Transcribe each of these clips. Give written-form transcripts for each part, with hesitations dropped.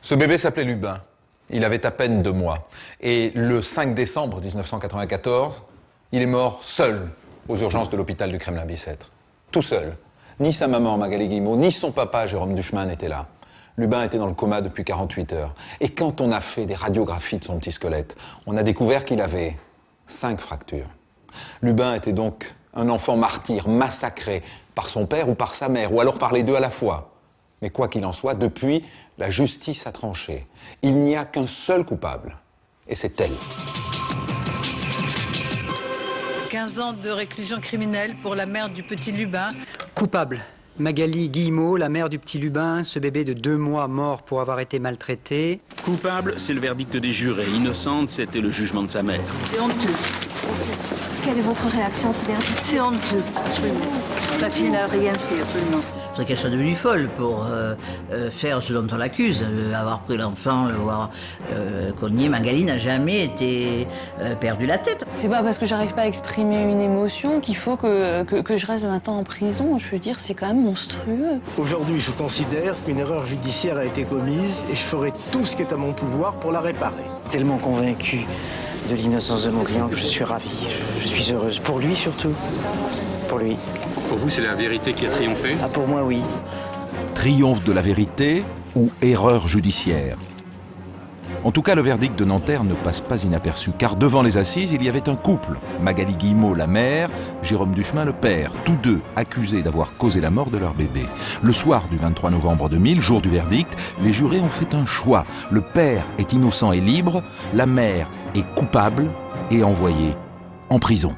Ce bébé s'appelait Lubin. Il avait à peine 2 mois. Et le 5 décembre 1994, il est mort seul aux urgences de l'hôpital du Kremlin-Bicêtre. Tout seul. Ni sa maman, Magali Guillemot, ni son papa, Jérôme Duchemin, n'étaient là. Lubin était dans le coma depuis 48 heures. Et quand on a fait des radiographies de son petit squelette, on a découvert qu'il avait 5 fractures. Lubin était donc un enfant martyr, massacré par son père ou par sa mère, ou alors par les deux à la fois. Mais quoi qu'il en soit, depuis, la justice a tranché. Il n'y a qu'un seul coupable, et c'est elle. 15 ans de réclusion criminelle pour la mère du petit Lubin. Coupable. Magali Guillemot, la mère du petit Lubin, ce bébé de 2 mois mort pour avoir été maltraité. Coupable, c'est le verdict des jurés. Innocente, c'était le jugement de sa mère. C'est honteux. Quelle est votre réaction à ce verdict? C'est honteux, absolument. Ma fille n'a rien fait, absolument. Il faudrait qu'elle soit devenue folle pour faire ce dont on l'accuse, avoir pris l'enfant, l'avoir cogné. Magali n'a jamais été perdu la tête. C'est pas parce que j'arrive pas à exprimer une émotion qu'il faut que je reste 20 ans en prison. Je veux dire, c'est quand même monstrueux. Aujourd'hui, je considère qu'une erreur judiciaire a été commise et je ferai tout ce qui est à mon pouvoir pour la réparer. Tellement convaincu de l'innocence de mon client que je suis ravie. Je suis heureuse. Pour lui surtout. Pour lui. Pour vous, c'est la vérité qui a triomphé? Ah, pour moi, oui. Triomphe de la vérité ou erreur judiciaire? En tout cas, le verdict de Nanterre ne passe pas inaperçu, car devant les assises, il y avait un couple. Magali Guillemot, la mère, Jérôme Duchemin, le père, tous deux accusés d'avoir causé la mort de leur bébé. Le soir du 23 novembre 2000, jour du verdict, les jurés ont fait un choix. Le père est innocent et libre, la mère est coupable et envoyée en prison.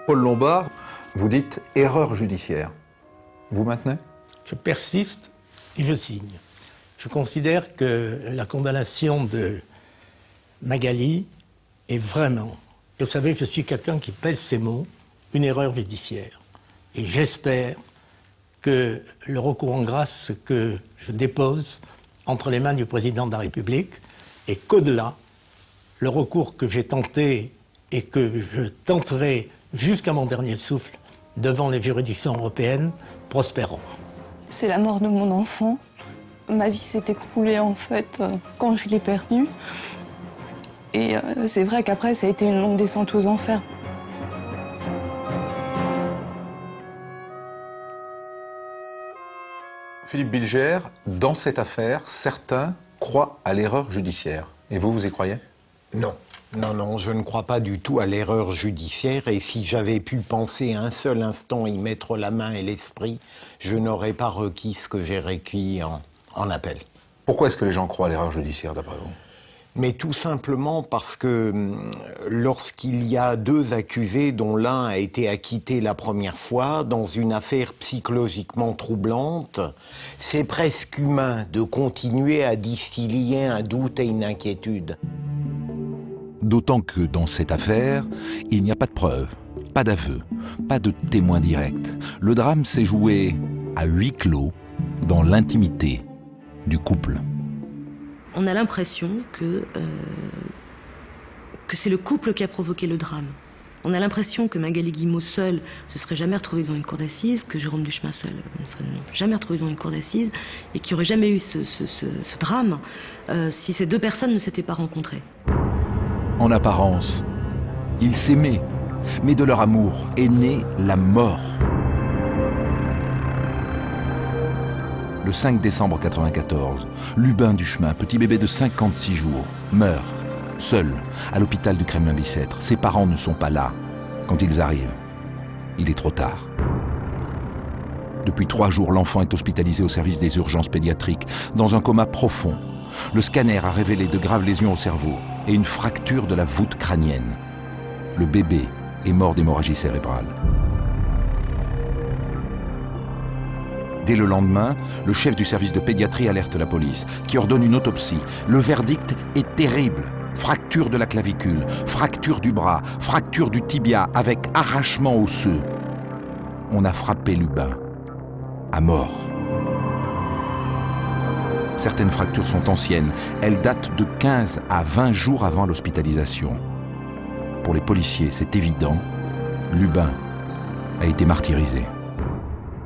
Paul Lombard, vous dites erreur judiciaire. Vous maintenez? Je persiste et je signe. Je considère que la condamnation de Magali est vraiment, et vous savez, je suis quelqu'un qui pèse ses mots, une erreur judiciaire. Et j'espère que le recours en grâce que je dépose entre les mains du président de la République et qu'au-delà, le recours que j'ai tenté et que je tenterai jusqu'à mon dernier souffle devant les juridictions européennes prospéreront. C'est la mort de mon enfant. Ma vie s'est écroulée en fait quand je l'ai perdu. Et c'est vrai qu'après ça a été une longue descente aux enfers. Philippe Bilger, dans cette affaire, certains croient à l'erreur judiciaire. Et vous, vous y croyez? Non. Non, je ne crois pas du tout à l'erreur judiciaire et si j'avais pu penser un seul instant y mettre la main et l'esprit, je n'aurais pas requis ce que j'ai requis en appel. Pourquoi est-ce que les gens croient à l'erreur judiciaire, d'après vous? Mais tout simplement parce que lorsqu'il y a 2 accusés dont l'un a été acquitté la première fois dans une affaire psychologiquement troublante, c'est presque humain de continuer à distiller un doute et une inquiétude. D'autant que dans cette affaire, il n'y a pas de preuves, pas d'aveu, pas de témoin direct. Le drame s'est joué à huis clos, dans l'intimité du couple. On a l'impression que c'est le couple qui a provoqué le drame. On a l'impression que Magali Guillemot seule se serait jamais retrouvée devant une cour d'assises, que Jérôme Duchemin seul ne serait jamais retrouvé devant une cour d'assises, et qu'il n'y aurait jamais eu ce drame si ces 2 personnes ne s'étaient pas rencontrées. En apparence, ils s'aimaient, mais de leur amour est née la mort. Le 5 décembre 1994, Lubin Duchemin, petit bébé de 56 jours, meurt, seul, à l'hôpital du Kremlin-Bicêtre. Ses parents ne sont pas là quand ils arrivent. Il est trop tard. Depuis 3 jours, l'enfant est hospitalisé au service des urgences pédiatriques, dans un coma profond. Le scanner a révélé de graves lésions au cerveau et une fracture de la voûte crânienne. Le bébé est mort d'hémorragie cérébrale. Dès le lendemain, le chef du service de pédiatrie alerte la police, qui ordonne une autopsie. Le verdict est terrible. Fracture de la clavicule, fracture du bras, fracture du tibia avec arrachement osseux. On a frappé Lubin à mort. Certaines fractures sont anciennes. Elles datent de 15 à 20 jours avant l'hospitalisation. Pour les policiers, c'est évident, Lubin a été martyrisé.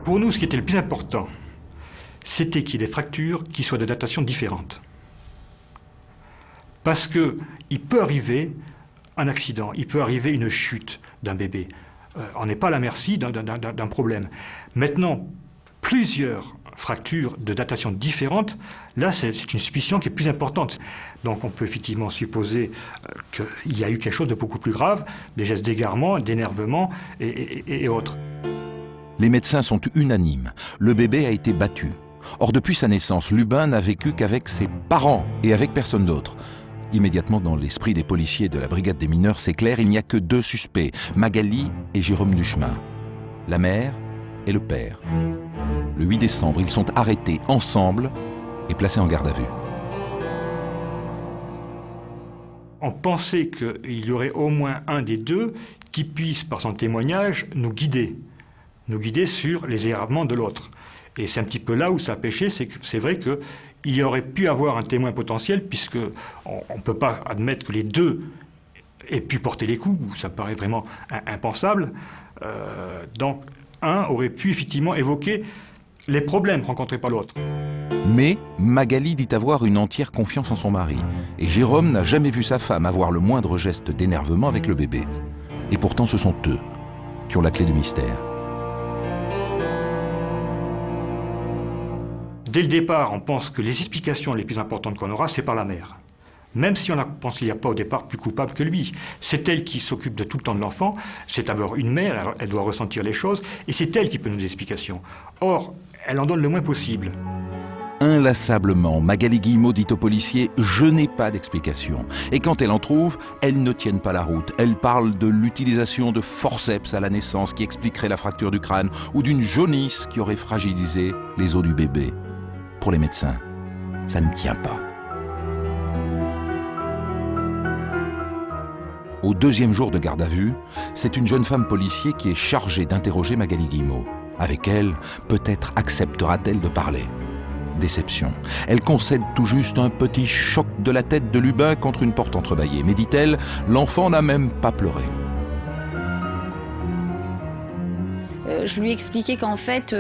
Pour nous, ce qui était le plus important, c'était qu'il y ait des fractures qui soient de datation différente. Parce qu'il peut arriver un accident, il peut arriver une chute d'un bébé. On n'est pas à la merci d'un problème. Maintenant, plusieurs fractures de datation différentes, là c'est une suspicion qui est plus importante. Donc on peut effectivement supposer qu'il y a eu quelque chose de beaucoup plus grave, des gestes d'égarement, d'énervement et autres. Les médecins sont unanimes. Le bébé a été battu. Or, depuis sa naissance, Lubin n'a vécu qu'avec ses parents et avec personne d'autre. Immédiatement, dans l'esprit des policiers de la brigade des mineurs, c'est clair, il n'y a que 2 suspects, Magali et Jérôme Duchemin. La mère et le père. Le 8 décembre, ils sont arrêtés ensemble et placés en garde à vue. On pensait qu'il y aurait au moins un des deux qui puisse, par son témoignage, nous guider sur les errements de l'autre. Et c'est un petit peu là où ça a péché, c'est que c'est vrai qu'il y aurait pu avoir un témoin potentiel, puisque on ne peut pas admettre que les deux aient pu porter les coups, ça paraît vraiment impensable. Donc, un aurait pu effectivement évoquer les problèmes rencontrés par l'autre. Mais Magali dit avoir une entière confiance en son mari. Et Jérôme n'a jamais vu sa femme avoir le moindre geste d'énervement avec le bébé. Et pourtant, ce sont eux qui ont la clé du mystère. Dès le départ, on pense que les explications les plus importantes qu'on aura, c'est par la mère. Même si on pense qu'il n'y a pas au départ plus coupable que lui. C'est elle qui s'occupe de tout le temps de l'enfant, c'est d'abord une mère, elle doit ressentir les choses, et c'est elle qui peut nous donner des explications. Or, elle en donne le moins possible. Inlassablement, Magali Guillemot dit aux policiers « Je n'ai pas d'explication ». Et quand elle en trouve, elles ne tiennent pas la route. Elle parle de l'utilisation de forceps à la naissance qui expliquerait la fracture du crâne ou d'une jaunisse qui aurait fragilisé les os du bébé. Pour les médecins, ça ne tient pas. Au 2e jour de garde à vue, c'est une jeune femme policier qui est chargée d'interroger Magali Guillemot. Avec elle, peut-être acceptera-t-elle de parler. Déception. Elle concède tout juste un petit choc de la tête de Lubin contre une porte entrebâillée. Mais dit-elle, l'enfant n'a même pas pleuré. Je lui ai expliqué qu'en fait,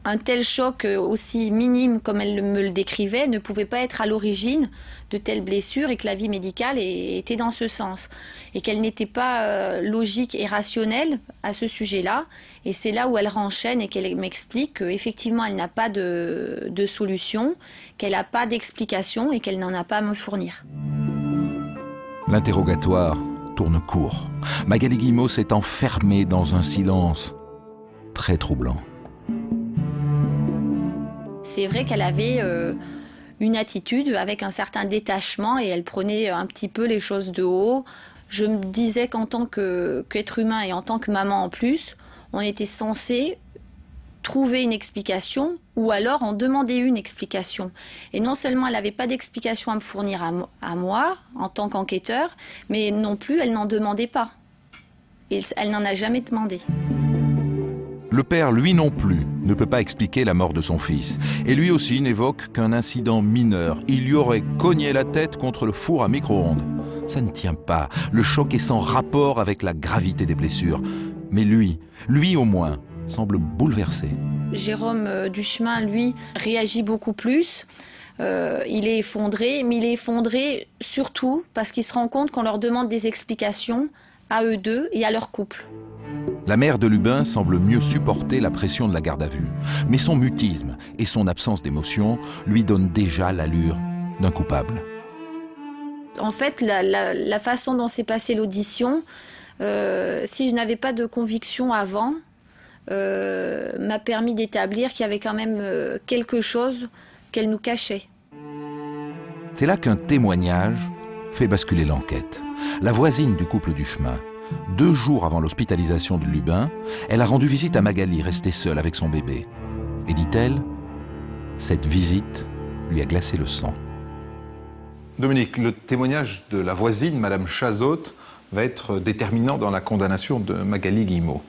un tel choc aussi minime comme elle me le décrivait ne pouvait pas être à l'origine de telles blessures et que la vie médicale était dans ce sens. Et qu'elle n'était pas logique et rationnelle à ce sujet-là. Et c'est là où elle renchaîne et qu'elle m'explique qu'effectivement elle n'a pas de solution, qu'elle n'a pas d'explication et qu'elle n'en a pas à me fournir. L'interrogatoire tourne court. Magali Guillemot s'est enfermée dans un silence très troublant. C'est vrai qu'elle avait une attitude avec un certain détachement et elle prenait un petit peu les choses de haut. Je me disais qu'en tant qu'être humain et en tant que maman en plus, on était censé trouver une explication ou alors en demander une explication. Et non seulement elle n'avait pas d'explication à me fournir à moi en tant qu'enquêteur, mais non plus elle n'en demandait pas. Et elle n'en a jamais demandé. Le père, lui non plus, ne peut pas expliquer la mort de son fils. Et lui aussi n'évoque qu'un incident mineur. Il lui aurait cogné la tête contre le four à micro-ondes. Ça ne tient pas. Le choc est sans rapport avec la gravité des blessures. Mais lui au moins, semble bouleversé. Jérôme Duchemin, lui, réagit beaucoup plus. Il est effondré, mais il est effondré surtout parce qu'il se rend compte qu'on leur demande des explications à eux deux et à leur couple. La mère de Lubin semble mieux supporter la pression de la garde à vue. Mais son mutisme et son absence d'émotion lui donnent déjà l'allure d'un coupable. En fait, la façon dont s'est passée l'audition, si je n'avais pas de conviction avant, m'a permis d'établir qu'il y avait quand même quelque chose qu'elle nous cachait. C'est là qu'un témoignage fait basculer l'enquête. La voisine du couple Duchemin, 2 jours avant l'hospitalisation de Lubin, elle a rendu visite à Magali, restée seule avec son bébé. Et dit-elle, cette visite lui a glacé le sang. Dominique, le témoignage de la voisine, Madame Chazotte, va être déterminant dans la condamnation de Magali Guillemot.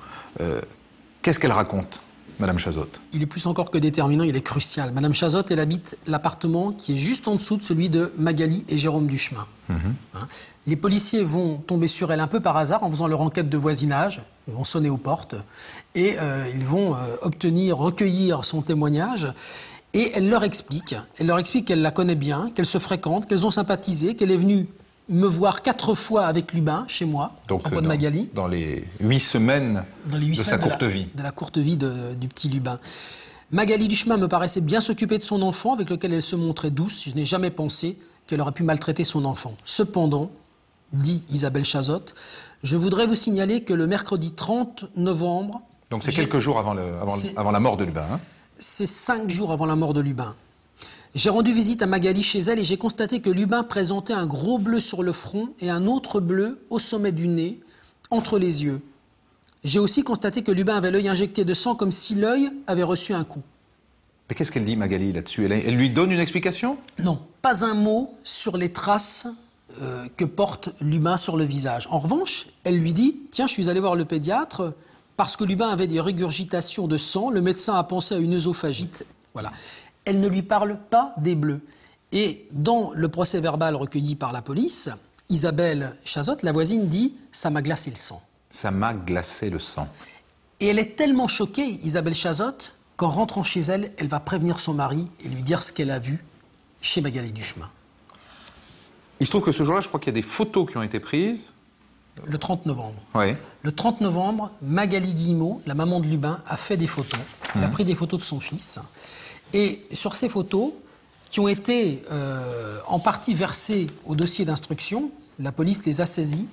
Qu'est-ce qu'elle raconte, Madame Chazotte? Il est plus encore que déterminant, il est crucial. Madame Chazotte, elle habite l'appartement qui est juste en dessous de celui de Magali et Jérôme Duchemin. Les policiers vont tomber sur elle un peu par hasard en faisant leur enquête de voisinage. Ils vont sonner aux portes et ils vont recueillir son témoignage. Et elle leur explique qu'elle la connaît bien, qu'elle se fréquente, qu'elles ont sympathisé, qu'elle est venue me voir 4 fois avec Lubin, chez moi, donc, de Magali. Dans les 8 semaines de sa courte vie. De la courte vie du petit Lubin. Magali Duchemin me paraissait bien s'occuper de son enfant, avec lequel elle se montrait douce. Je n'ai jamais pensé qu'elle aurait pu maltraiter son enfant. Cependant, dit Isabelle Chazotte, je voudrais vous signaler que le mercredi 30 novembre... Donc c'est quelques jours avant la mort de Lubin. Hein? C'est 5 jours avant la mort de Lubin. J'ai rendu visite à Magali chez elle et j'ai constaté que Lubin présentait un gros bleu sur le front et un autre bleu au sommet du nez, entre les yeux. J'ai aussi constaté que Lubin avait l'œil injecté de sang comme si l'œil avait reçu un coup. Mais qu'est-ce qu'elle dit, Magali, là-dessus? Elle lui donne une explication? Non, pas un mot sur les traces que porte Lubin sur le visage. En revanche, elle lui dit « Tiens, je suis allé voir le pédiatre parce que Lubin avait des régurgitations de sang. Le médecin a pensé à une œsophagite. » Voilà. Elle ne lui parle pas des bleus. Et dans le procès verbal recueilli par la police, Isabelle Chazotte, la voisine, dit « Ça m'a glacé le sang ». Ça m'a glacé le sang. Et elle est tellement choquée, Isabelle Chazotte, qu'en rentrant chez elle, elle va prévenir son mari et lui dire ce qu'elle a vu chez Magali Duchemin. Il se trouve que ce jour-là, je crois qu'il y a des photos qui ont été prises. Le 30 novembre. Oui. Le 30 novembre, Magali Guillemot, la maman de Lubin, a fait des photos. Elle a pris des photos de son fils. Et sur ces photos, qui ont été en partie versées au dossier d'instruction, la police les a saisies,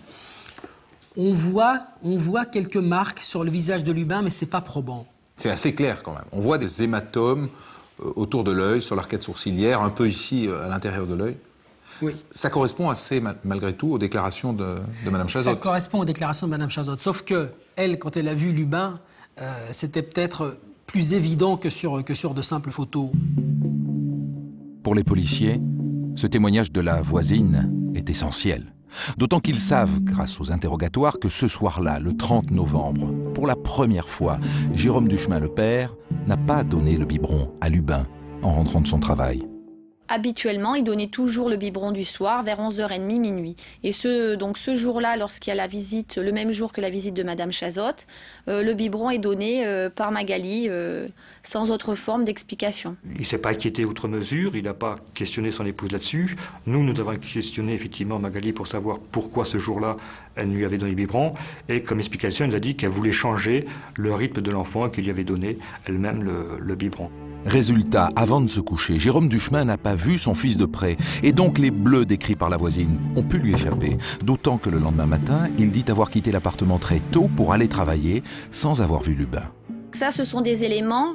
on voit quelques marques sur le visage de Lubin, mais ce n'est pas probant. C'est assez clair quand même. On voit des hématomes autour de l'œil, sur l'arcade sourcilière, un peu ici à l'intérieur de l'œil. Oui. Ça correspond assez, malgré tout, aux déclarations de Mme Chazotte. Ça correspond aux déclarations de Mme Chazotte. Sauf que elle, quand elle a vu Lubin, c'était peut-être plus évident que sur de simples photos. Pour les policiers, ce témoignage de la voisine est essentiel. D'autant qu'ils savent, grâce aux interrogatoires, que ce soir-là, le 30 novembre, pour la première fois, Jérôme Duchemin, le père, n'a pas donné le biberon à Lubin en rentrant de son travail. Habituellement, il donnait toujours le biberon du soir, vers 11h30, minuit. Et donc ce jour-là, lorsqu'il y a la visite, le même jour que la visite de Madame Chazotte, le biberon est donné par Magali, sans autre forme d'explication. Il ne s'est pas inquiété outre mesure, il n'a pas questionné son épouse là-dessus. Nous avons questionné effectivement Magali pour savoir pourquoi ce jour-là, elle lui avait donné le biberon. Et comme explication, elle nous a dit qu'elle voulait changer le rythme de l'enfant et qu'elle lui avait donné elle-même le biberon. Résultat, avant de se coucher, Jérôme Duchemin n'a pas vu son fils de près. Et donc les bleus décrits par la voisine ont pu lui échapper. D'autant que le lendemain matin, il dit avoir quitté l'appartement très tôt pour aller travailler sans avoir vu Lubin. Ça, ce sont des éléments,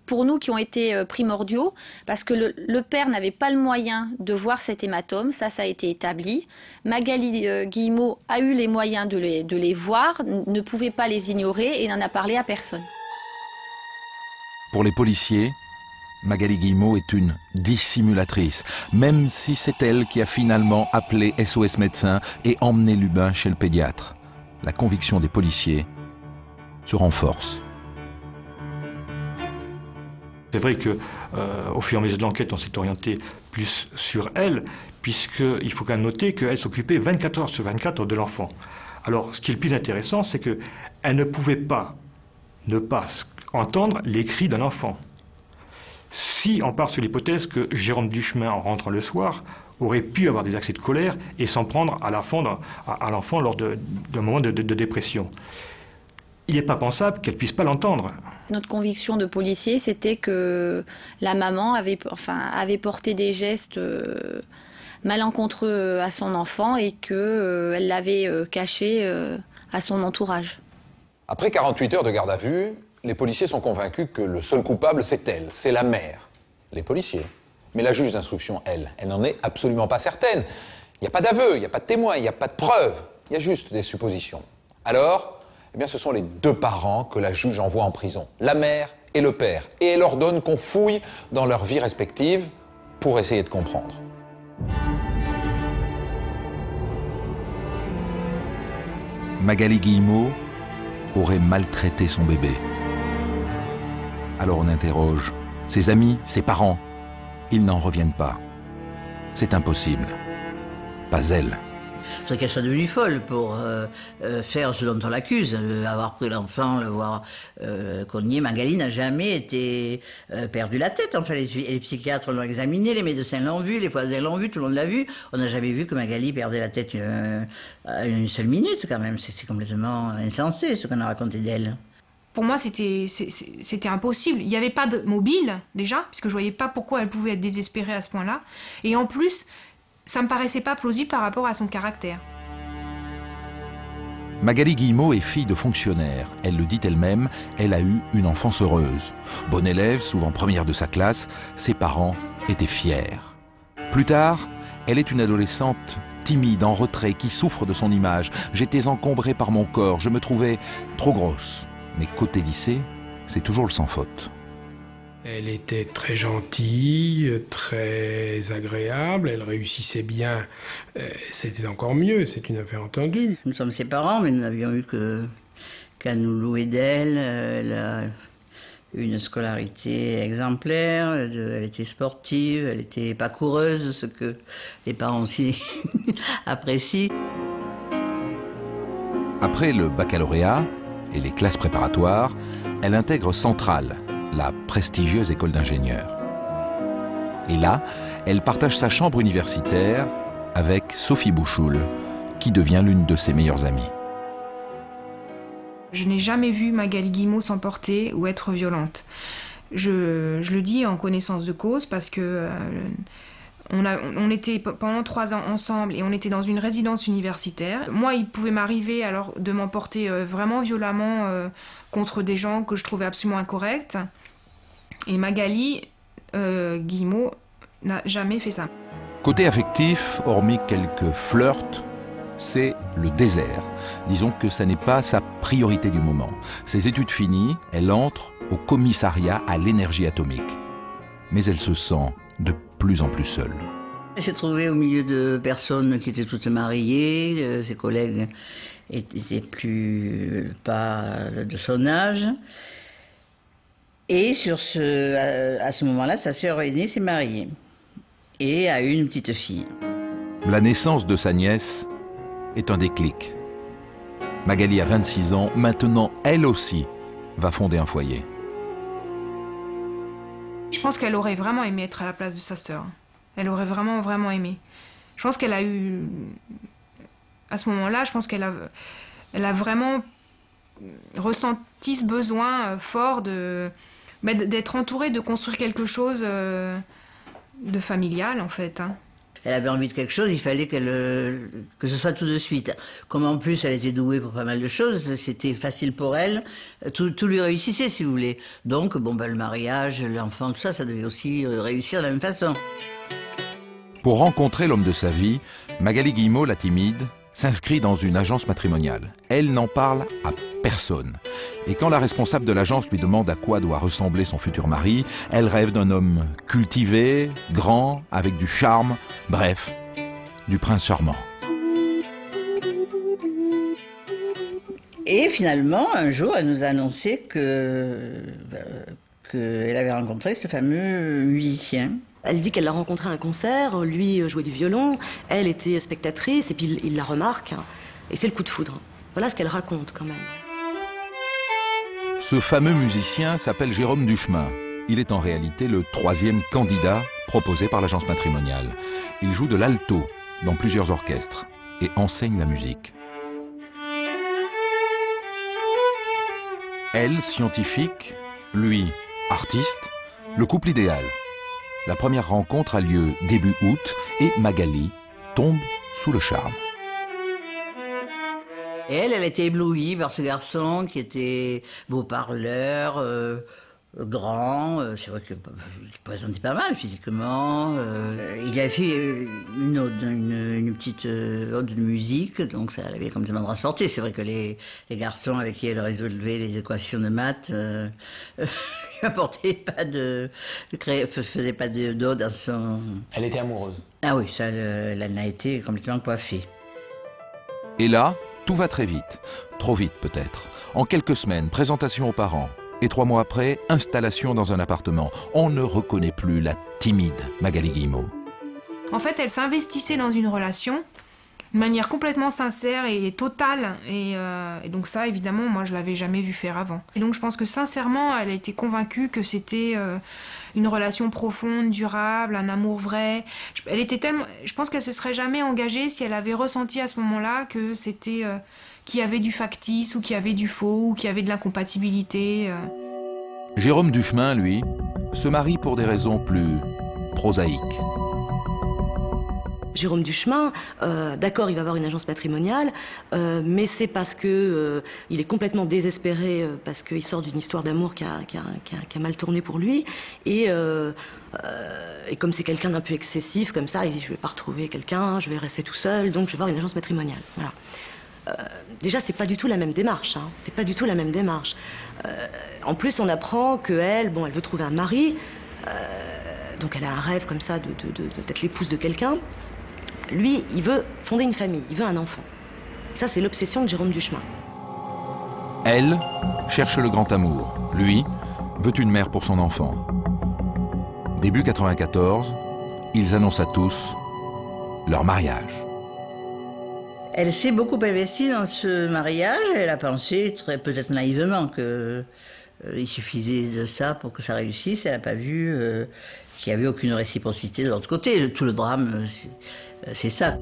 pour nous, qui ont été primordiaux, parce que le père n'avait pas le moyen de voir cet hématome, ça a été établi. Magali Guillemot a eu les moyens de les voir, ne pouvait pas les ignorer et n'en a parlé à personne. Pour les policiers, Magali Guillemot est une dissimulatrice, même si c'est elle qui a finalement appelé SOS Médecins et emmené Lubin chez le pédiatre. La conviction des policiers se renforce. C'est vrai qu'au fur et à mesure de l'enquête, on s'est orienté plus sur elle, puisqu'il faut quand même noter qu'elle s'occupait 24 heures sur 24 de l'enfant. Alors, ce qui est le plus intéressant, c'est qu'elle ne pouvait pas ne pas entendre les cris d'un enfant. Si on part sur l'hypothèse que Jérôme Duchemin, en rentrant le soir, aurait pu avoir des accès de colère et s'en prendre à l'enfant lors d'un moment de dépression. Il n'est pas pensable qu'elle ne puisse pas l'entendre. Notre conviction de policier, c'était que la maman avait porté des gestes malencontreux à son enfant et qu'elle l'avait caché à son entourage. Après 48 heures de garde à vue, les policiers sont convaincus que le seul coupable, c'est elle, c'est la mère. Les policiers. Mais la juge d'instruction, elle n'en est absolument pas certaine. Il n'y a pas d'aveu, il n'y a pas de témoin, il n'y a pas de preuve. Il y a juste des suppositions. Alors, eh bien, ce sont les deux parents que la juge envoie en prison, la mère et le père. Et elle ordonne qu'on fouille dans leurs vies respectives pour essayer de comprendre. Magali Guillemot aurait maltraité son bébé. Alors on interroge ses amis, ses parents. Ils n'en reviennent pas. C'est impossible. Pas elle. Il faudrait qu'elle soit devenue folle pour faire ce dont on l'accuse, avoir pris l'enfant, le voir cogner. Magali n'a jamais été perdu la tête. Enfin, les psychiatres l'ont examiné, les médecins l'ont vu, les voisins l'ont vu, tout le monde l'a vu. On n'a jamais vu que Magali perdait la tête une seule minute, quand même. C'est complètement insensé, ce qu'on a raconté d'elle. Pour moi, c'était impossible. Il n'y avait pas de mobile, déjà, puisque je ne voyais pas pourquoi elle pouvait être désespérée à ce point-là. Et en plus, ça me paraissait pas plausible par rapport à son caractère. Magali Guillemot est fille de fonctionnaire. Elle le dit elle-même, elle a eu une enfance heureuse. Bonne élève, souvent première de sa classe, ses parents étaient fiers. Plus tard, elle est une adolescente timide, en retrait, qui souffre de son image. J'étais encombrée par mon corps, je me trouvais trop grosse. Mais côté lycée, c'est toujours le sans faute. Elle était très gentille, très agréable, elle réussissait bien, c'était encore mieux, c'est une affaire entendue. Nous sommes ses parents, mais nous n'avions eu qu'à nous louer d'elle. Elle a eu une scolarité exemplaire, elle était sportive, elle n'était pas coureuse, ce que les parents aussi apprécient. Après le baccalauréat et les classes préparatoires, elle intègre Centrale, la prestigieuse école d'ingénieurs. Et là, elle partage sa chambre universitaire avec Sophie Bouchoul, qui devient l'une de ses meilleures amies. Je n'ai jamais vu Magali Guillemot s'emporter ou être violente. Je le dis en connaissance de cause parce que on était pendant 3 ans ensemble et on était dans une résidence universitaire. Moi, il pouvait m'arriver alors de m'emporter vraiment violemment contre des gens que je trouvais absolument incorrects. Et Magali Guillemot n'a jamais fait ça. Côté affectif, hormis quelques flirts, c'est le désert. Disons que ça n'est pas sa priorité du moment. Ses études finies, elle entre au commissariat à l'énergie atomique. Mais elle se sent de plus en plus seule. Elle s'est trouvée au milieu de personnes qui étaient toutes mariées, ses collègues étaient pas de son âge. Et à ce moment-là, sa sœur aînée s'est mariée et a eu une petite fille. La naissance de sa nièce est un déclic. Magali a 26 ans, maintenant elle aussi va fonder un foyer. Je pense qu'elle aurait vraiment aimé être à la place de sa sœur. Elle aurait vraiment, vraiment aimé. Je pense qu'elle a eu... À ce moment-là, je pense qu'elle a vraiment ressenti ce besoin fort d'être entourée, de construire quelque chose de familial, en fait. Elle avait envie de quelque chose, il fallait que ce soit tout de suite. Comme en plus elle était douée pour pas mal de choses, c'était facile pour elle. Tout lui réussissait, si vous voulez. Donc, le mariage, l'enfant, tout ça, ça devait aussi réussir de la même façon. Pour rencontrer l'homme de sa vie, Magali Guillemot, la timide, s'inscrit dans une agence matrimoniale. Elle n'en parle à personne. Et quand la responsable de l'agence lui demande à quoi doit ressembler son futur mari, elle rêve d'un homme cultivé, grand, avec du charme, bref, du prince charmant. Et finalement, un jour, elle nous a annoncé qu'elle avait rencontré ce fameux musicien. Elle dit qu'elle l'a rencontré à un concert, lui jouait du violon, elle était spectatrice, et puis il la remarque, et c'est le coup de foudre. Voilà ce qu'elle raconte quand même. Ce fameux musicien s'appelle Jérôme Duchemin. Il est en réalité le 3e candidat proposé par l'agence matrimoniale. Il joue de l'alto dans plusieurs orchestres et enseigne la musique. Elle, scientifique, lui, artiste, le couple idéal. La première rencontre a lieu début août et Magali tombe sous le charme. Et elle était éblouie par ce garçon qui était beau parleur, grand. C'est vrai qu'il présentait pas mal physiquement. Il avait fait une petite ode de musique, donc ça l'avait complètement transporté. C'est vrai que les garçons avec qui elle résolvait les équations de maths faisait pas d'ode dans son... Elle était amoureuse. Ah oui, ça, elle en a été complètement coiffée. Et là, tout va très vite. Trop vite peut-être. En quelques semaines, présentation aux parents. Et 3 mois après, installation dans un appartement. On ne reconnaît plus la timide Magali Guillemot. En fait, elle s'investissait dans une relation de manière complètement sincère et totale. Et donc ça, évidemment, moi, je l'avais jamais vu faire avant. Et donc je pense que sincèrement, elle a été convaincue que c'était une relation profonde, durable, un amour vrai. Elle était tellement... Je pense qu'elle se serait jamais engagée si elle avait ressenti à ce moment-là que c'était... qu'il y avait du factice, ou qu'il y avait du faux, ou qu'il y avait de l'incompatibilité. Jérôme Duchemin, lui, se marie pour des raisons plus prosaïques. Jérôme Duchemin, d'accord, il va avoir une agence matrimoniale, mais c'est parce que il est complètement désespéré, parce qu'il sort d'une histoire d'amour qui a mal tourné pour lui, et comme c'est quelqu'un d'un peu excessif, comme ça, il dit je vais pas retrouver quelqu'un, je vais rester tout seul, donc je vais avoir une agence matrimoniale. Voilà. Déjà, c'est pas du tout la même démarche. Hein. C'est pas du tout la même démarche. En plus, on apprend qu'elle, bon, elle veut trouver un mari, donc elle a un rêve comme ça d'être l'épouse de quelqu'un. Lui, il veut fonder une famille, il veut un enfant. Ça, c'est l'obsession de Jérôme Duchemin. Elle cherche le grand amour. Lui veut une mère pour son enfant. Début 94, ils annoncent à tous leur mariage. Elle s'est beaucoup investie dans ce mariage. Elle a pensé, peut-être naïvement, qu'il suffisait de ça pour que ça réussisse. Elle n'a pas vu qu'il n'y avait aucune réciprocité de l'autre côté. Tout le drame, c'est ça.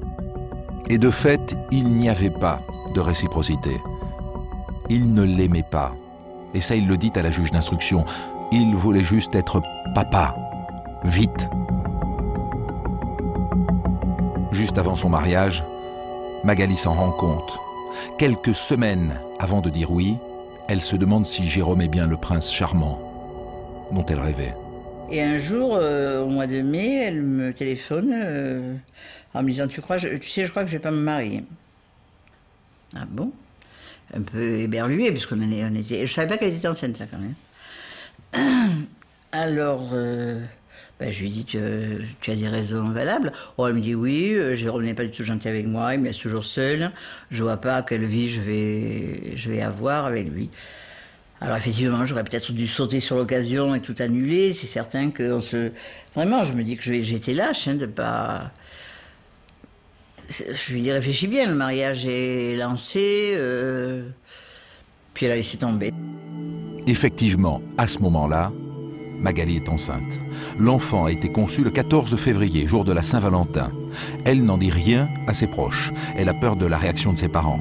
Et de fait, il n'y avait pas de réciprocité. Il ne l'aimait pas. Et ça, il le dit à la juge d'instruction. Il voulait juste être papa. Vite. Juste avant son mariage, Magali s'en rend compte. Quelques semaines avant de dire oui, elle se demande si Jérôme est bien le prince charmant dont elle rêvait. Et un jour, au mois de mai, elle me téléphone en me disant « Tu sais, je crois que je vais pas me marier. » Ah bon? Un peu éberluée, puisqu'on était... Je savais pas qu'elle était enceinte, là, quand même. Alors, je lui dis tu as des raisons valables. Oh, elle me dit oui, Jérôme n'est pas du tout gentil avec moi, il me laisse toujours seule. Je vois pas quelle vie je vais avoir avec lui. Alors effectivement, j'aurais peut-être dû sauter sur l'occasion et tout annuler. C'est certain que vraiment, je me dis que j'étais lâche, hein, de pas. Je lui dis réfléchis bien, le mariage est lancé. Puis elle a laissé tomber. Effectivement, à ce moment-là, Magali est enceinte. L'enfant a été conçu le 14 février, jour de la Saint-Valentin. Elle n'en dit rien à ses proches. Elle a peur de la réaction de ses parents.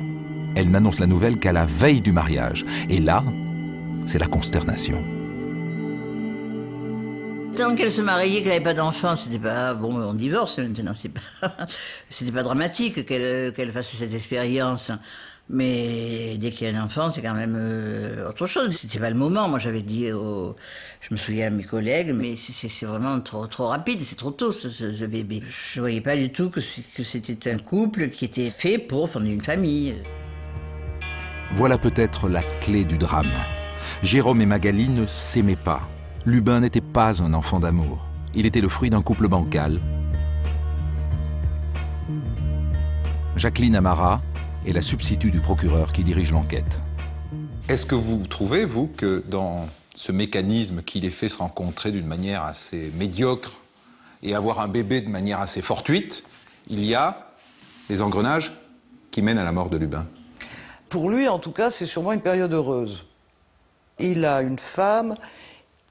Elle n'annonce la nouvelle qu'à la veille du mariage. Et là, c'est la consternation. Tant qu'elle se mariait, qu'elle n'avait pas d'enfant, c'était pas... Bon, on divorce maintenant, c'était pas dramatique qu'elle fasse cette expérience. Mais dès qu'il y a un enfant, c'est quand même autre chose. C'était pas le moment. Moi, j'avais dit, je me souviens à mes collègues, mais c'est vraiment trop rapide, c'est trop tôt ce bébé. Je voyais pas du tout que c'était un couple qui était fait pour fonder une famille. Voilà peut-être la clé du drame. Jérôme et Magali ne s'aimaient pas. Lubin n'était pas un enfant d'amour. Il était le fruit d'un couple bancal. Jacqueline Amara est la substitut du procureur qui dirige l'enquête. Est-ce que vous trouvez, vous, que dans ce mécanisme qui les fait se rencontrer d'une manière assez médiocre et avoir un bébé de manière assez fortuite, il y a des engrenages qui mènent à la mort de Lubin? Pour lui, en tout cas, c'est sûrement une période heureuse. Il a une femme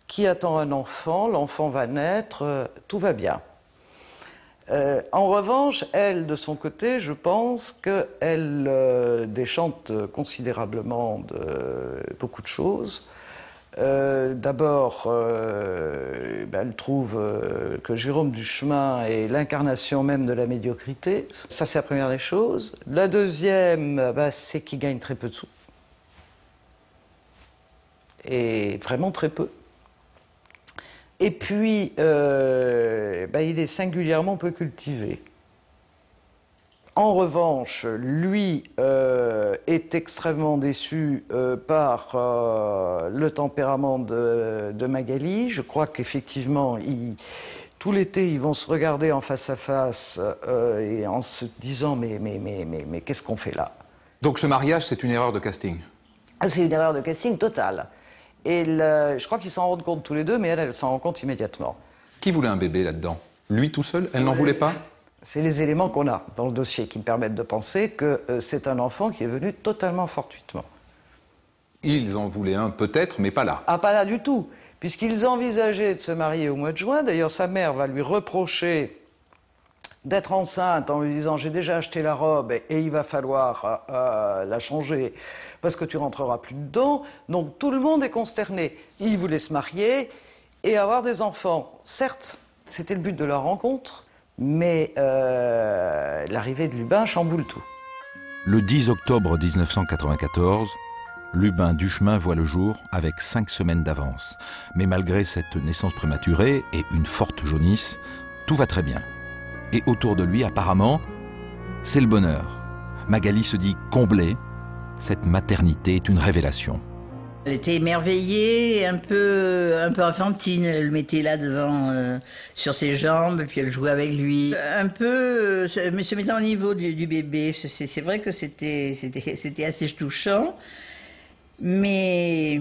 qui attend un enfant, l'enfant va naître, tout va bien. En revanche, elle, de son côté, je pense qu'elle déchante considérablement de beaucoup de choses. D'abord, elle trouve que Jérôme Duchemin est l'incarnation même de la médiocrité. Ça, c'est la première des choses. La deuxième, c'est qu'il gagne très peu de sous. Et vraiment très peu. Et puis, il est singulièrement peu cultivé. En revanche, lui est extrêmement déçu par le tempérament de Magali. Je crois qu'effectivement, tout l'été, ils vont se regarder en face à face et en se disant mais qu'est-ce qu'on fait là? Donc ce mariage, c'est une erreur de casting? C'est une erreur de casting totale. Et je crois qu'ils s'en rendent compte tous les deux, mais elle s'en rend compte immédiatement. Qui voulait un bébé là-dedans? Lui tout seul? Elle n'en voulait pas? C'est les éléments qu'on a dans le dossier qui me permettent de penser que c'est un enfant qui est venu totalement fortuitement. Ils en voulaient un peut-être, mais pas là. Ah, pas là du tout, puisqu'ils envisageaient de se marier au mois de juin. D'ailleurs, sa mère va lui reprocher d'être enceinte en lui disant « j'ai déjà acheté la robe et il va falloir la changer parce que tu rentreras plus dedans ». Donc tout le monde est consterné. Ils voulaient se marier et avoir des enfants. Certes, c'était le but de leur rencontre, mais l'arrivée de Lubin chamboule tout. Le 10 octobre 1994, Lubin Duchemin voit le jour avec 5 semaines d'avance. Mais malgré cette naissance prématurée et une forte jaunisse, tout va très bien. Et autour de lui, apparemment, c'est le bonheur. Magali se dit comblée. Cette maternité est une révélation. Elle était émerveillée, un peu enfantine. Elle le mettait là devant, sur ses jambes, puis elle jouait avec lui. Un peu, mais se mettant au niveau du bébé. C'est vrai que c'était assez touchant. Mais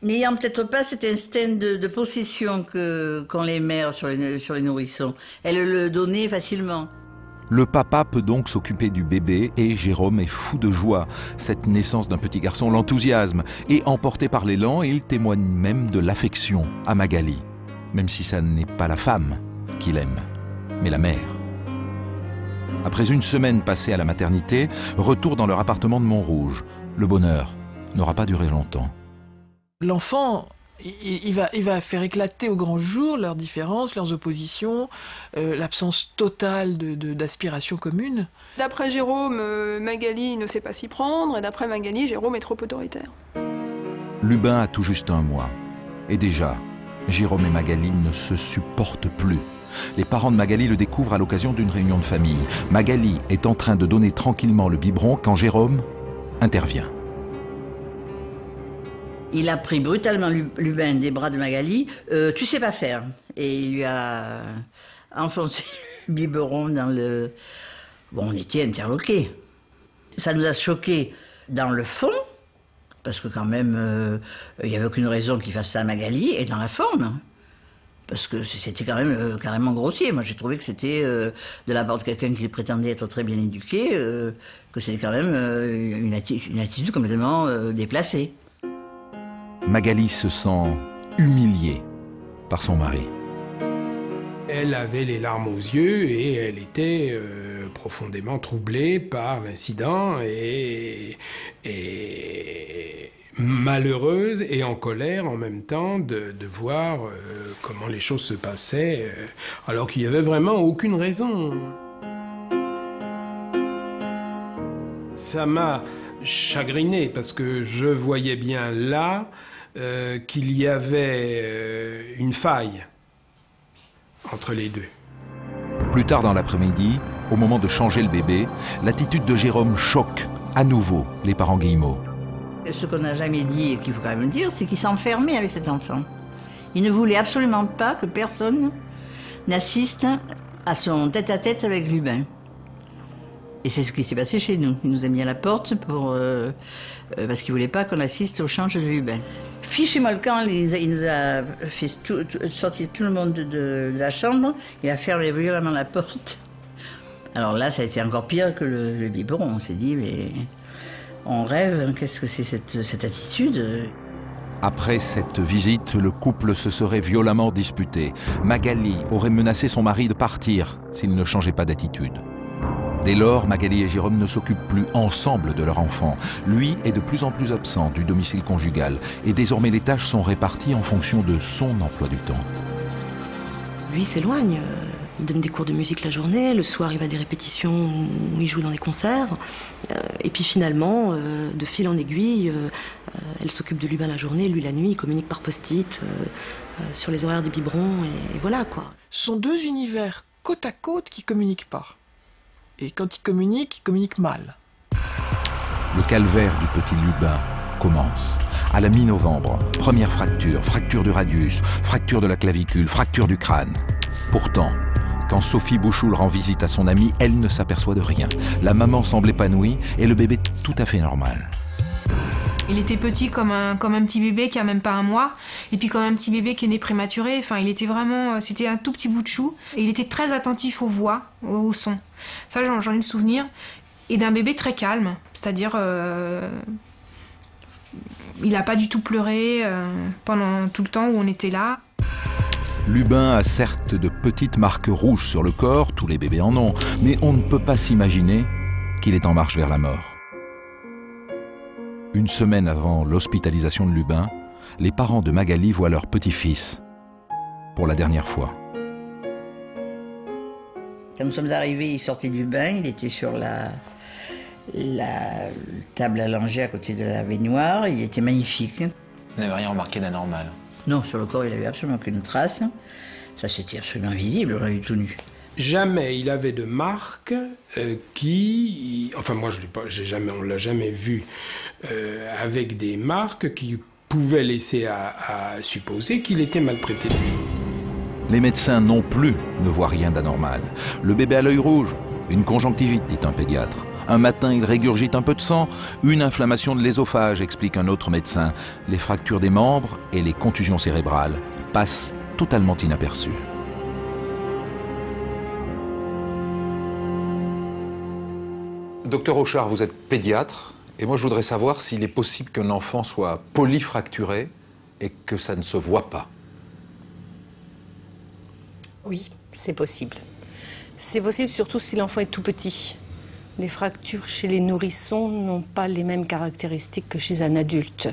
n'ayant peut-être pas cet instinct de possession qu'ont les mères sur les nourrissons. Elle le donnait facilement. Le papa peut donc s'occuper du bébé et Jérôme est fou de joie. Cette naissance d'un petit garçon l'enthousiasme et emporté par l'élan, il témoigne même de l'affection à Magali. Même si ça n'est pas la femme qu'il aime, mais la mère. Après une semaine passée à la maternité, retour dans leur appartement de Montrouge. Le bonheur n'aura pas duré longtemps. L'enfant, il va faire éclater au grand jour leurs différences, leurs oppositions, l'absence totale d'aspiration commune. D'après Jérôme, Magali ne sait pas s'y prendre, et d'après Magali, Jérôme est trop autoritaire. Lubin a tout juste 1 mois. Et déjà, Jérôme et Magali ne se supportent plus. Les parents de Magali le découvrent à l'occasion d'une réunion de famille. Magali est en train de donner tranquillement le biberon quand Jérôme intervient. Il a pris brutalement Lubin des bras de Magali. Tu sais pas faire. Et il lui a enfoncé le biberon dans le... Bon, on était interloqués. Ça nous a choqués dans le fond, parce que quand même, il n'y avait aucune raison qu'il fasse ça à Magali, et dans la forme. Parce que c'était quand même carrément grossier. Moi, j'ai trouvé que c'était, de la part de quelqu'un qui prétendait être très bien éduqué, que c'était quand même une attitude complètement déplacée. Magali se sent humiliée par son mari. Elle avait les larmes aux yeux et elle était profondément troublée par l'incident et malheureuse et en colère en même temps de voir comment les choses se passaient alors qu'il n'y avait vraiment aucune raison. Ça m'a chagriné parce que je voyais bien là qu'il y avait une faille entre les deux. Plus tard dans l'après-midi, au moment de changer le bébé, l'attitude de Jérôme choque à nouveau les parents Guillemot. Ce qu'on n'a jamais dit et qu'il faut quand même dire, c'est qu'il s'enfermait avec cet enfant. Il ne voulait absolument pas que personne n'assiste à son tête-à-tête avec Lubin. Et c'est ce qui s'est passé chez nous. Il nous a mis à la porte parce qu'il ne voulait pas qu'on assiste au change de Lubin. Fichez-moi le camp, il nous a fait sortir tout le monde de la chambre. Il a fermé violemment la porte. Alors là, ça a été encore pire que le biberon. On s'est dit, mais on rêve, qu'est-ce que c'est cette attitude? Après cette visite, le couple se serait violemment disputé. Magali aurait menacé son mari de partir s'il ne changeait pas d'attitude. Dès lors, Magali et Jérôme ne s'occupent plus ensemble de leur enfant. Lui est de plus en plus absent du domicile conjugal et désormais les tâches sont réparties en fonction de son emploi du temps. Lui s'éloigne. Il donne des cours de musique la journée, le soir il va à des répétitions où il joue dans des concerts. Et puis finalement, de fil en aiguille, elle s'occupe de Lubin la journée, lui la nuit, il communique par post-it sur les horaires des biberons et voilà quoi. Ce sont deux univers côte à côte qui communiquent pas. Et quand ils communiquent mal. Le calvaire du petit Lubin commence. À la mi-novembre, première fracture, fracture du radius, fracture de la clavicule, fracture du crâne. Pourtant, quand Sophie Bouchoul rend visite à son amie, elle ne s'aperçoit de rien. La maman semble épanouie et le bébé tout à fait normal. Il était petit comme un petit bébé qui a même pas un mois, et puis comme un petit bébé qui est né prématuré. Enfin, il était vraiment, c'était un tout petit bout de chou. Et il était très attentif aux voix, aux sons. Ça, j'en ai le souvenir. Et d'un bébé très calme, c'est-à-dire, il n'a pas du tout pleuré pendant tout le temps où on était là. Lubin a certes de petites marques rouges sur le corps, tous les bébés en ont, mais on ne peut pas s'imaginer qu'il est en marche vers la mort. Une semaine avant l'hospitalisation de Lubin, les parents de Magali voient leur petit-fils pour la dernière fois. Quand nous sommes arrivés, il sortait du bain, il était sur la table allongée à côté de la baignoire, il était magnifique. Vous n'avez rien remarqué d'anormal? Non, sur le corps, il n'avait absolument aucune trace. Ça, c'était absolument visible, on l'a vu tout nu. Jamais il avait de marque qui... Enfin, moi, on ne l'a jamais vu avec des marques qui pouvaient laisser à supposer qu'il était maltraité. Les médecins non plus ne voient rien d'anormal. Le bébé a l'œil rouge, une conjonctivite, dit un pédiatre. Un matin, il régurgite un peu de sang, une inflammation de l'ésophage, explique un autre médecin. Les fractures des membres et les contusions cérébrales passent totalement inaperçues. Docteur Auchard, vous êtes pédiatre, et moi je voudrais savoir s'il est possible qu'un enfant soit polyfracturé et que ça ne se voit pas. Oui, c'est possible. C'est possible surtout si l'enfant est tout petit. Les fractures chez les nourrissons n'ont pas les mêmes caractéristiques que chez un adulte.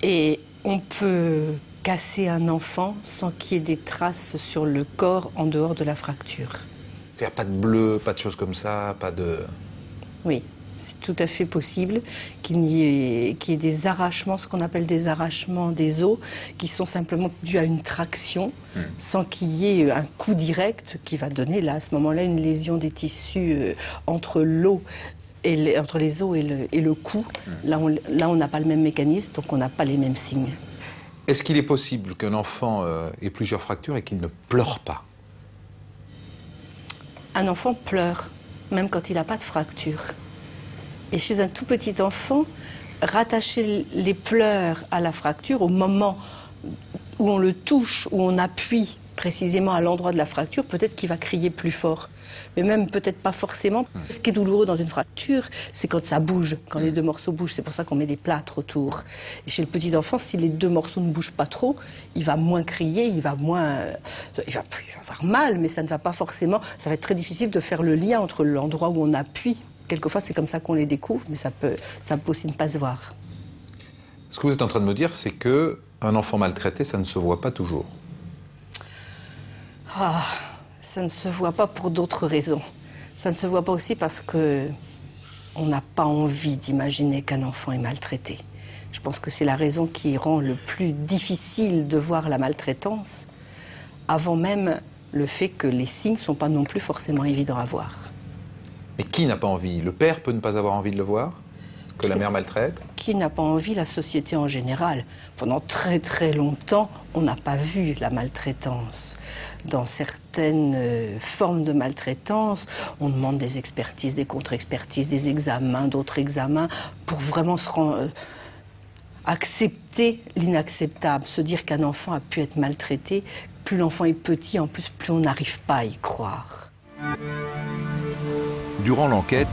Et on peut casser un enfant sans qu'il y ait des traces sur le corps en dehors de la fracture. C'est-à-dire pas de bleu, pas de choses comme ça, pas de... Oui, c'est tout à fait possible qu'il y ait des arrachements, ce qu'on appelle des arrachements des os, qui sont simplement dus à une traction, sans qu'il y ait un coup direct qui va donner, là, à ce moment-là, une lésion des tissus entre l'eau entre les os et le cou. Là, on n'a pas le même mécanisme, donc on n'a pas les mêmes signes. Est-ce qu'il est possible qu'un enfant ait plusieurs fractures et qu'il ne pleure pas? Un enfant pleure, même quand il n'a pas de fracture. Et chez un tout petit enfant, rattacher les pleurs à la fracture au moment où on le touche, où on appuie précisément à l'endroit de la fracture, peut-être qu'il va crier plus fort. Mais même peut-être pas forcément. Ce qui est douloureux dans une fracture, c'est quand ça bouge, quand les deux morceaux bougent. C'est pour ça qu'on met des plâtres autour. Et chez le petit enfant, si les deux morceaux ne bougent pas trop, il va moins crier, il va avoir mal, mais ça ne va pas forcément... Ça va être très difficile de faire le lien entre l'endroit où on appuie. Quelquefois, c'est comme ça qu'on les découvre, mais ça peut aussi ne pas se voir. Ce que vous êtes en train de me dire, c'est qu'un enfant maltraité, ça ne se voit pas toujours. Ah, ça ne se voit pas pour d'autres raisons. Ça ne se voit pas aussi parce que on n'a pas envie d'imaginer qu'un enfant est maltraité. Je pense que c'est la raison qui rend le plus difficile de voir la maltraitance, avant même le fait que les signes ne sont pas non plus forcément évidents à voir. Mais qui n'a pas envie? Le père peut ne pas avoir envie de le voir? Que la mère maltraite? Qui n'a pas envie? La société en général. Pendant très très longtemps, on n'a pas vu la maltraitance. Dans certaines formes de maltraitance, on demande des expertises, des contre-expertises, des examens, d'autres examens, pour vraiment accepter l'inacceptable. Se dire qu'un enfant a pu être maltraité, plus l'enfant est petit, en plus, plus on n'arrive pas à y croire. Durant l'enquête,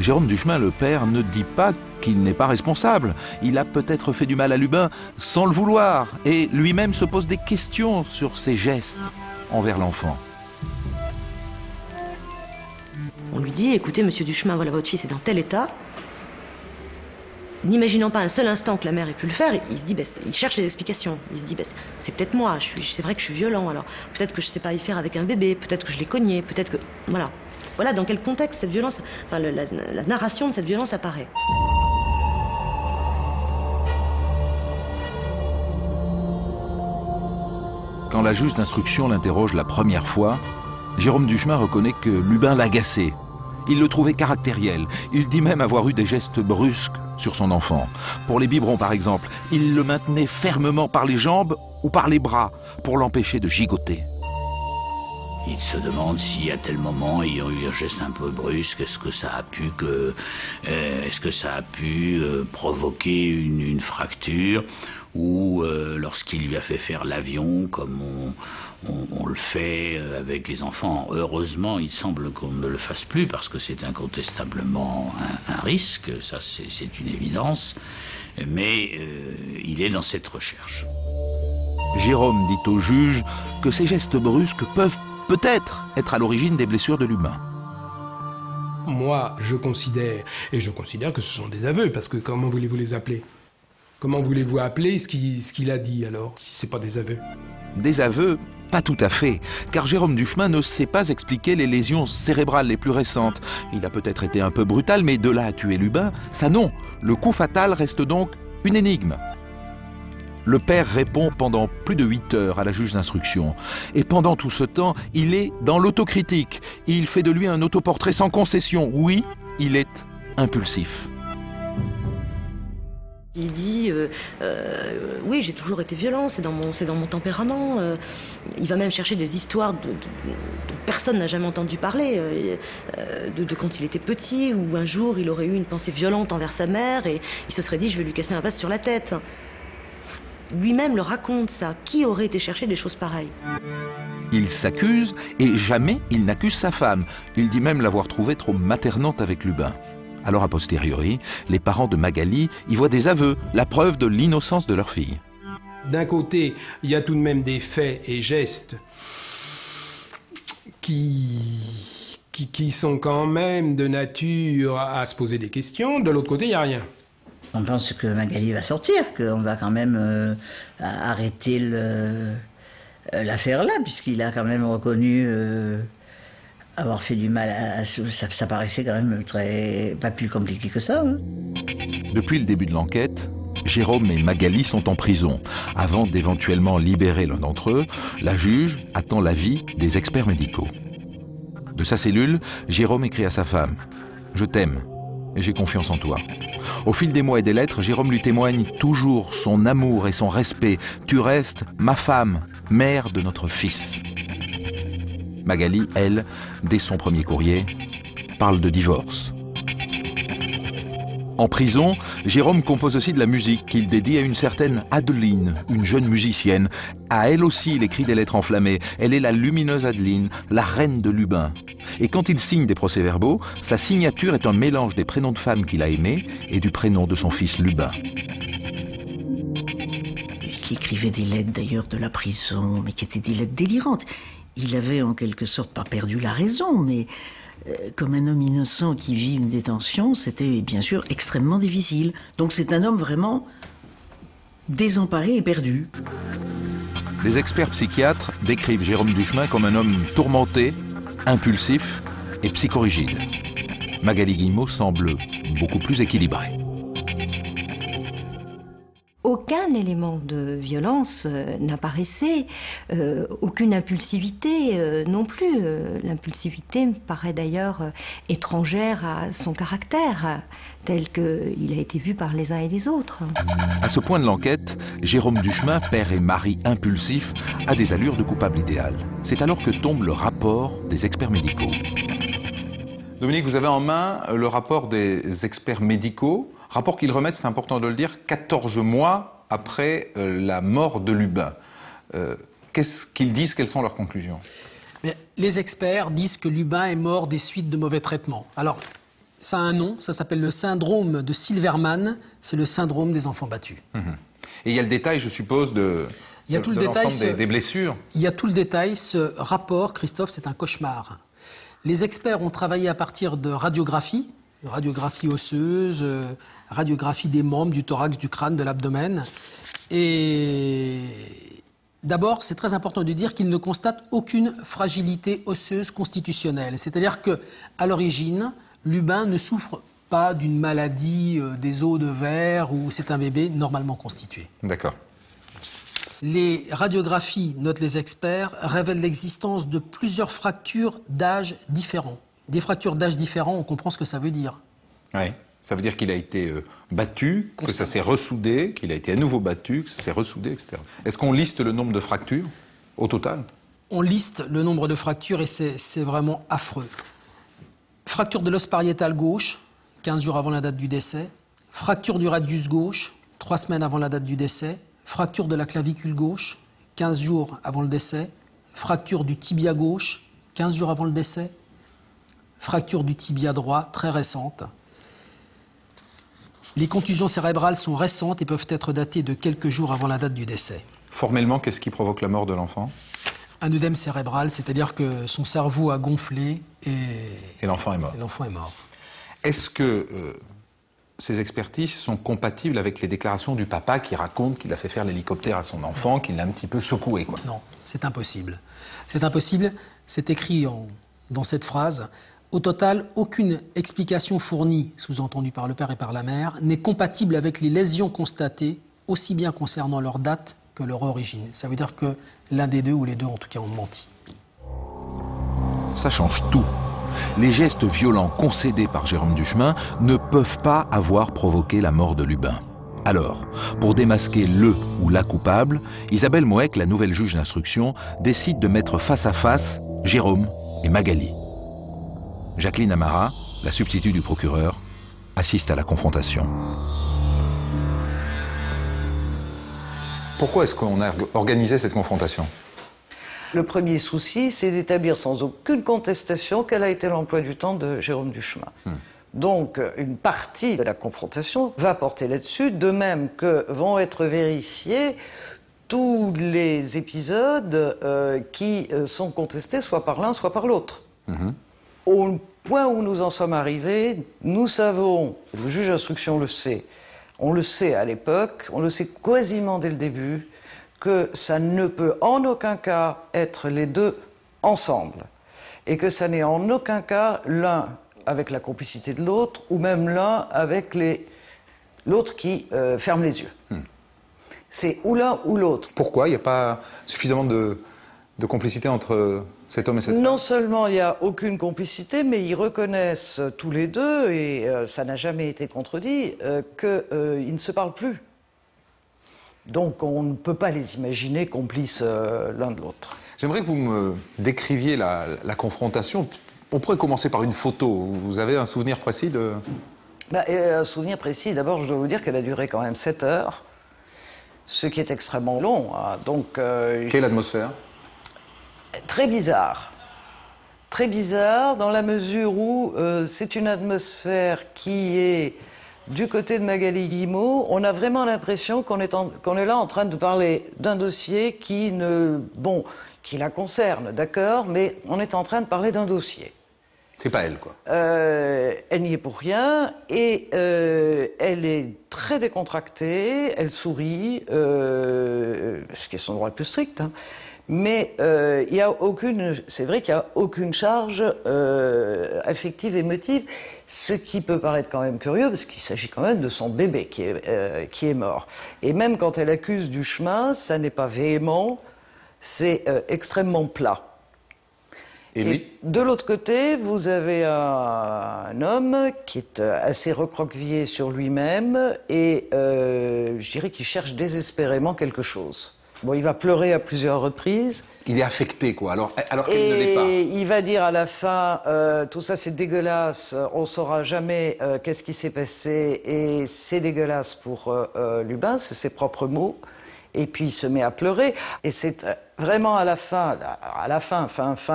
Jérôme Duchemin, le père, ne dit pas qu'il n'est pas responsable. Il a peut-être fait du mal à Lubin sans le vouloir et lui-même se pose des questions sur ses gestes envers l'enfant. On lui dit, écoutez, monsieur Duchemin, voilà, votre fils est dans tel état. N'imaginant pas un seul instant que la mère ait pu le faire, il se dit, il cherche des explications. Il se dit, c'est peut-être moi, c'est vrai que je suis violent, alors peut-être que je ne sais pas y faire avec un bébé, peut-être que je l'ai cogné, peut-être que... Voilà. Voilà dans quel contexte cette violence, enfin la narration de cette violence apparaît. Quand la juge d'instruction l'interroge la première fois, Jérôme Duchemin reconnaît que Lubin l'agaçait. Il le trouvait caractériel. Il dit même avoir eu des gestes brusques sur son enfant. Pour les biberons, par exemple, il le maintenait fermement par les jambes ou par les bras pour l'empêcher de gigoter. Il se demande si à tel moment, ayant eu un geste un peu brusque, est-ce que ça a pu provoquer une fracture, ou lorsqu'il lui a fait faire l'avion, comme on le fait avec les enfants. Heureusement, il semble qu'on ne le fasse plus, parce que c'est incontestablement un risque, ça c'est une évidence, mais il est dans cette recherche. Jérôme dit au juge que ces gestes brusques peuvent peut-être être à l'origine des blessures de Lubin. Moi, je considère que ce sont des aveux, parce que comment voulez-vous les appeler? Comment voulez-vous appeler ce qu'il a dit, alors, si ce n'est pas des aveux? Des aveux, pas tout à fait, car Jérôme Duchemin ne sait pas expliquer les lésions cérébrales les plus récentes. Il a peut-être été un peu brutal, mais de là à tuer Lubin, ça non. Le coup fatal reste donc une énigme. Le père répond pendant plus de 8 heures à la juge d'instruction. Et pendant tout ce temps, il est dans l'autocritique. Il fait de lui un autoportrait sans concession. Oui, il est impulsif. Il dit oui, j'ai toujours été violent, c'est dans mon tempérament. Il va même chercher des histoires dont personne n'a jamais entendu parler, de quand il était petit, où un jour il aurait eu une pensée violente envers sa mère et il se serait dit je vais lui casser un vase sur la tête. Lui-même le raconte, ça. Qui aurait été chercher des choses pareilles? Il s'accuse et jamais il n'accuse sa femme. Il dit même l'avoir trouvée trop maternante avec Lubin. Alors a posteriori, les parents de Magali y voient des aveux, la preuve de l'innocence de leur fille. D'un côté, il y a tout de même des faits et gestes qui sont quand même de nature à se poser des questions. De l'autre côté, il n'y a rien. On pense que Magali va sortir, qu'on va quand même arrêter l'affaire là, puisqu'il a quand même reconnu avoir fait du mal à... Ça paraissait quand même pas plus compliqué que ça. Hein. Depuis le début de l'enquête, Jérôme et Magali sont en prison. Avant d'éventuellement libérer l'un d'entre eux, la juge attend l'avis des experts médicaux. De sa cellule, Jérôme écrit à sa femme « Je t'aime et j'ai confiance en toi ». Au fil des mois et des lettres, Jérôme lui témoigne toujours son amour et son respect. « Tu restes ma femme, mère de notre fils ». Magali, elle, dès son premier courrier, parle de divorce. En prison, Jérôme compose aussi de la musique qu'il dédie à une certaine Adeline, une jeune musicienne. À elle aussi, il écrit des lettres enflammées. Elle est la lumineuse Adeline, la reine de Lubin. Et quand il signe des procès-verbaux, sa signature est un mélange des prénoms de femmes qu'il a aimés et du prénom de son fils Lubin. Qui écrivait des lettres d'ailleurs de la prison, mais qui étaient des lettres délirantes. Il avait en quelque sorte pas perdu la raison, mais comme un homme innocent qui vit une détention, c'était bien sûr extrêmement difficile. Donc c'est un homme vraiment désemparé et perdu. Les experts psychiatres décrivent Jérôme Duchemin comme un homme tourmenté, impulsif et psychorigide. Magali Guillemot semble beaucoup plus équilibrée. Aucun élément de violence n'apparaissait, aucune impulsivité non plus. L'impulsivité me paraît d'ailleurs étrangère à son caractère, tel qu'il a été vu par les uns et les autres. À ce point de l'enquête, Jérôme Duchemin, père et mari impulsif, a des allures de coupable idéal. C'est alors que tombe le rapport des experts médicaux. Dominique, vous avez en main le rapport des experts médicaux. Rapport qu'ils remettent, c'est important de le dire, 14 mois après la mort de Lubin. Qu'est-ce qu'ils disent? Quelles sont leurs conclusions? Mais les experts disent que Lubin est mort des suites de mauvais traitements. Alors, ça a un nom, ça s'appelle le syndrome de Silverman, c'est le syndrome des enfants battus. Et il y a le détail, je suppose, de l'ensemble des blessures. Il y a tout le détail. Ce rapport, Christophe, c'est un cauchemar. Les experts ont travaillé à partir de radiographie osseuse, radiographie des membres, du thorax, du crâne, de l'abdomen. Et d'abord, c'est très important de dire qu'ils ne constatent aucune fragilité osseuse constitutionnelle. C'est-à-dire qu'à l'origine, Lubin ne souffre pas d'une maladie des os de verre ou c'est un bébé normalement constitué. D'accord. Les radiographies, notent les experts, révèlent l'existence de plusieurs fractures d'âge différents. Des fractures d'âge différents, on comprend ce que ça veut dire. Oui, ça veut dire qu'il a été battu, que ça s'est ressoudé, qu'il a été à nouveau battu, que ça s'est ressoudé, etc. Est-ce qu'on liste le nombre de fractures au total? On liste le nombre de fractures et c'est vraiment affreux. Fracture de l'os pariétal gauche, 15 jours avant la date du décès. Fracture du radius gauche, 3 semaines avant la date du décès. Fracture de la clavicule gauche, 15 jours avant le décès. Fracture du tibia gauche, 15 jours avant le décès. Fracture du tibia droit, très récente. Les contusions cérébrales sont récentes et peuvent être datées de quelques jours avant la date du décès. Formellement, qu'est-ce qui provoque la mort de l'enfant? Un œdème cérébral, c'est-à-dire que son cerveau a gonflé et l'enfant est mort. Est-ce que ces expertises sont compatibles avec les déclarations du papa qui raconte qu'il a fait faire l'hélicoptère à son enfant, qu'il l'a un petit peu secoué, quoi? Non, c'est impossible. C'est impossible, c'est écrit dans cette phrase. Au total, aucune explication fournie, sous-entendue par le père et par la mère, n'est compatible avec les lésions constatées, aussi bien concernant leur date que leur origine. Ça veut dire que l'un des deux, ou les deux en tout cas, ont menti. Ça change tout. Les gestes violents concédés par Jérôme Duchemin ne peuvent pas avoir provoqué la mort de Lubin. Alors, pour démasquer le ou la coupable, Isabelle Moec, la nouvelle juge d'instruction, décide de mettre face à face Jérôme et Magali. Jacqueline Amara, la substitut du procureur, assiste à la confrontation. Pourquoi est-ce qu'on a organisé cette confrontation? Le premier souci, c'est d'établir sans aucune contestation quel a été l'emploi du temps de Jérôme Duchemin. Donc, une partie de la confrontation va porter là-dessus, de même que vont être vérifiés tous les épisodes qui sont contestés, soit par l'un, soit par l'autre. Au point où nous en sommes arrivés, nous savons, le juge d'instruction le sait, on le sait à l'époque, on le sait quasiment dès le début, que ça ne peut en aucun cas être les deux ensemble. Et que ça n'est en aucun cas l'un avec la complicité de l'autre, ou même l'un avec l'autre qui ferme les yeux. C'est ou l'un ou l'autre. Pourquoi? Il n'y a pas suffisamment de complicité entre cet homme et cette femme? Non seulement il n'y a aucune complicité, mais ils reconnaissent tous les deux, et ça n'a jamais été contredit, qu'ils ne se parlent plus. Donc on ne peut pas les imaginer complices l'un de l'autre. J'aimerais que vous me décriviez la confrontation. On pourrait commencer par une photo. Vous avez un souvenir précis de... Un souvenir précis, d'abord je dois vous dire qu'elle a duré quand même 7 heures, ce qui est extrêmement long. Hein. Donc, quelle atmosphère? Très bizarre. Très bizarre dans la mesure où c'est une atmosphère qui est du côté de Magali Guillemot. On a vraiment l'impression qu'on est là en train de parler d'un dossier qui la concerne, d'accord, mais on est en train de parler d'un dossier. C'est pas elle, quoi. Elle n'y est pour rien et elle est très décontractée, elle sourit, ce qui est son droit le plus strict, hein. Mais c'est vrai qu'il n'y a aucune charge affective, émotive, ce qui peut paraître quand même curieux, parce qu'il s'agit quand même de son bébé qui est mort. Et même quand elle accuse Duchemin, ça n'est pas véhément, c'est extrêmement plat. Et de l'autre côté, vous avez un homme qui est assez recroquevillé sur lui-même et je dirais qu'il cherche désespérément quelque chose. Bon, il va pleurer à plusieurs reprises. Il est affecté, quoi, alors qu'il ne l'est pas. Et il va dire à la fin, tout ça c'est dégueulasse, on ne saura jamais qu'est-ce qui s'est passé, et c'est dégueulasse pour Lubin, c'est ses propres mots. Et puis il se met à pleurer, et c'est vraiment à la fin,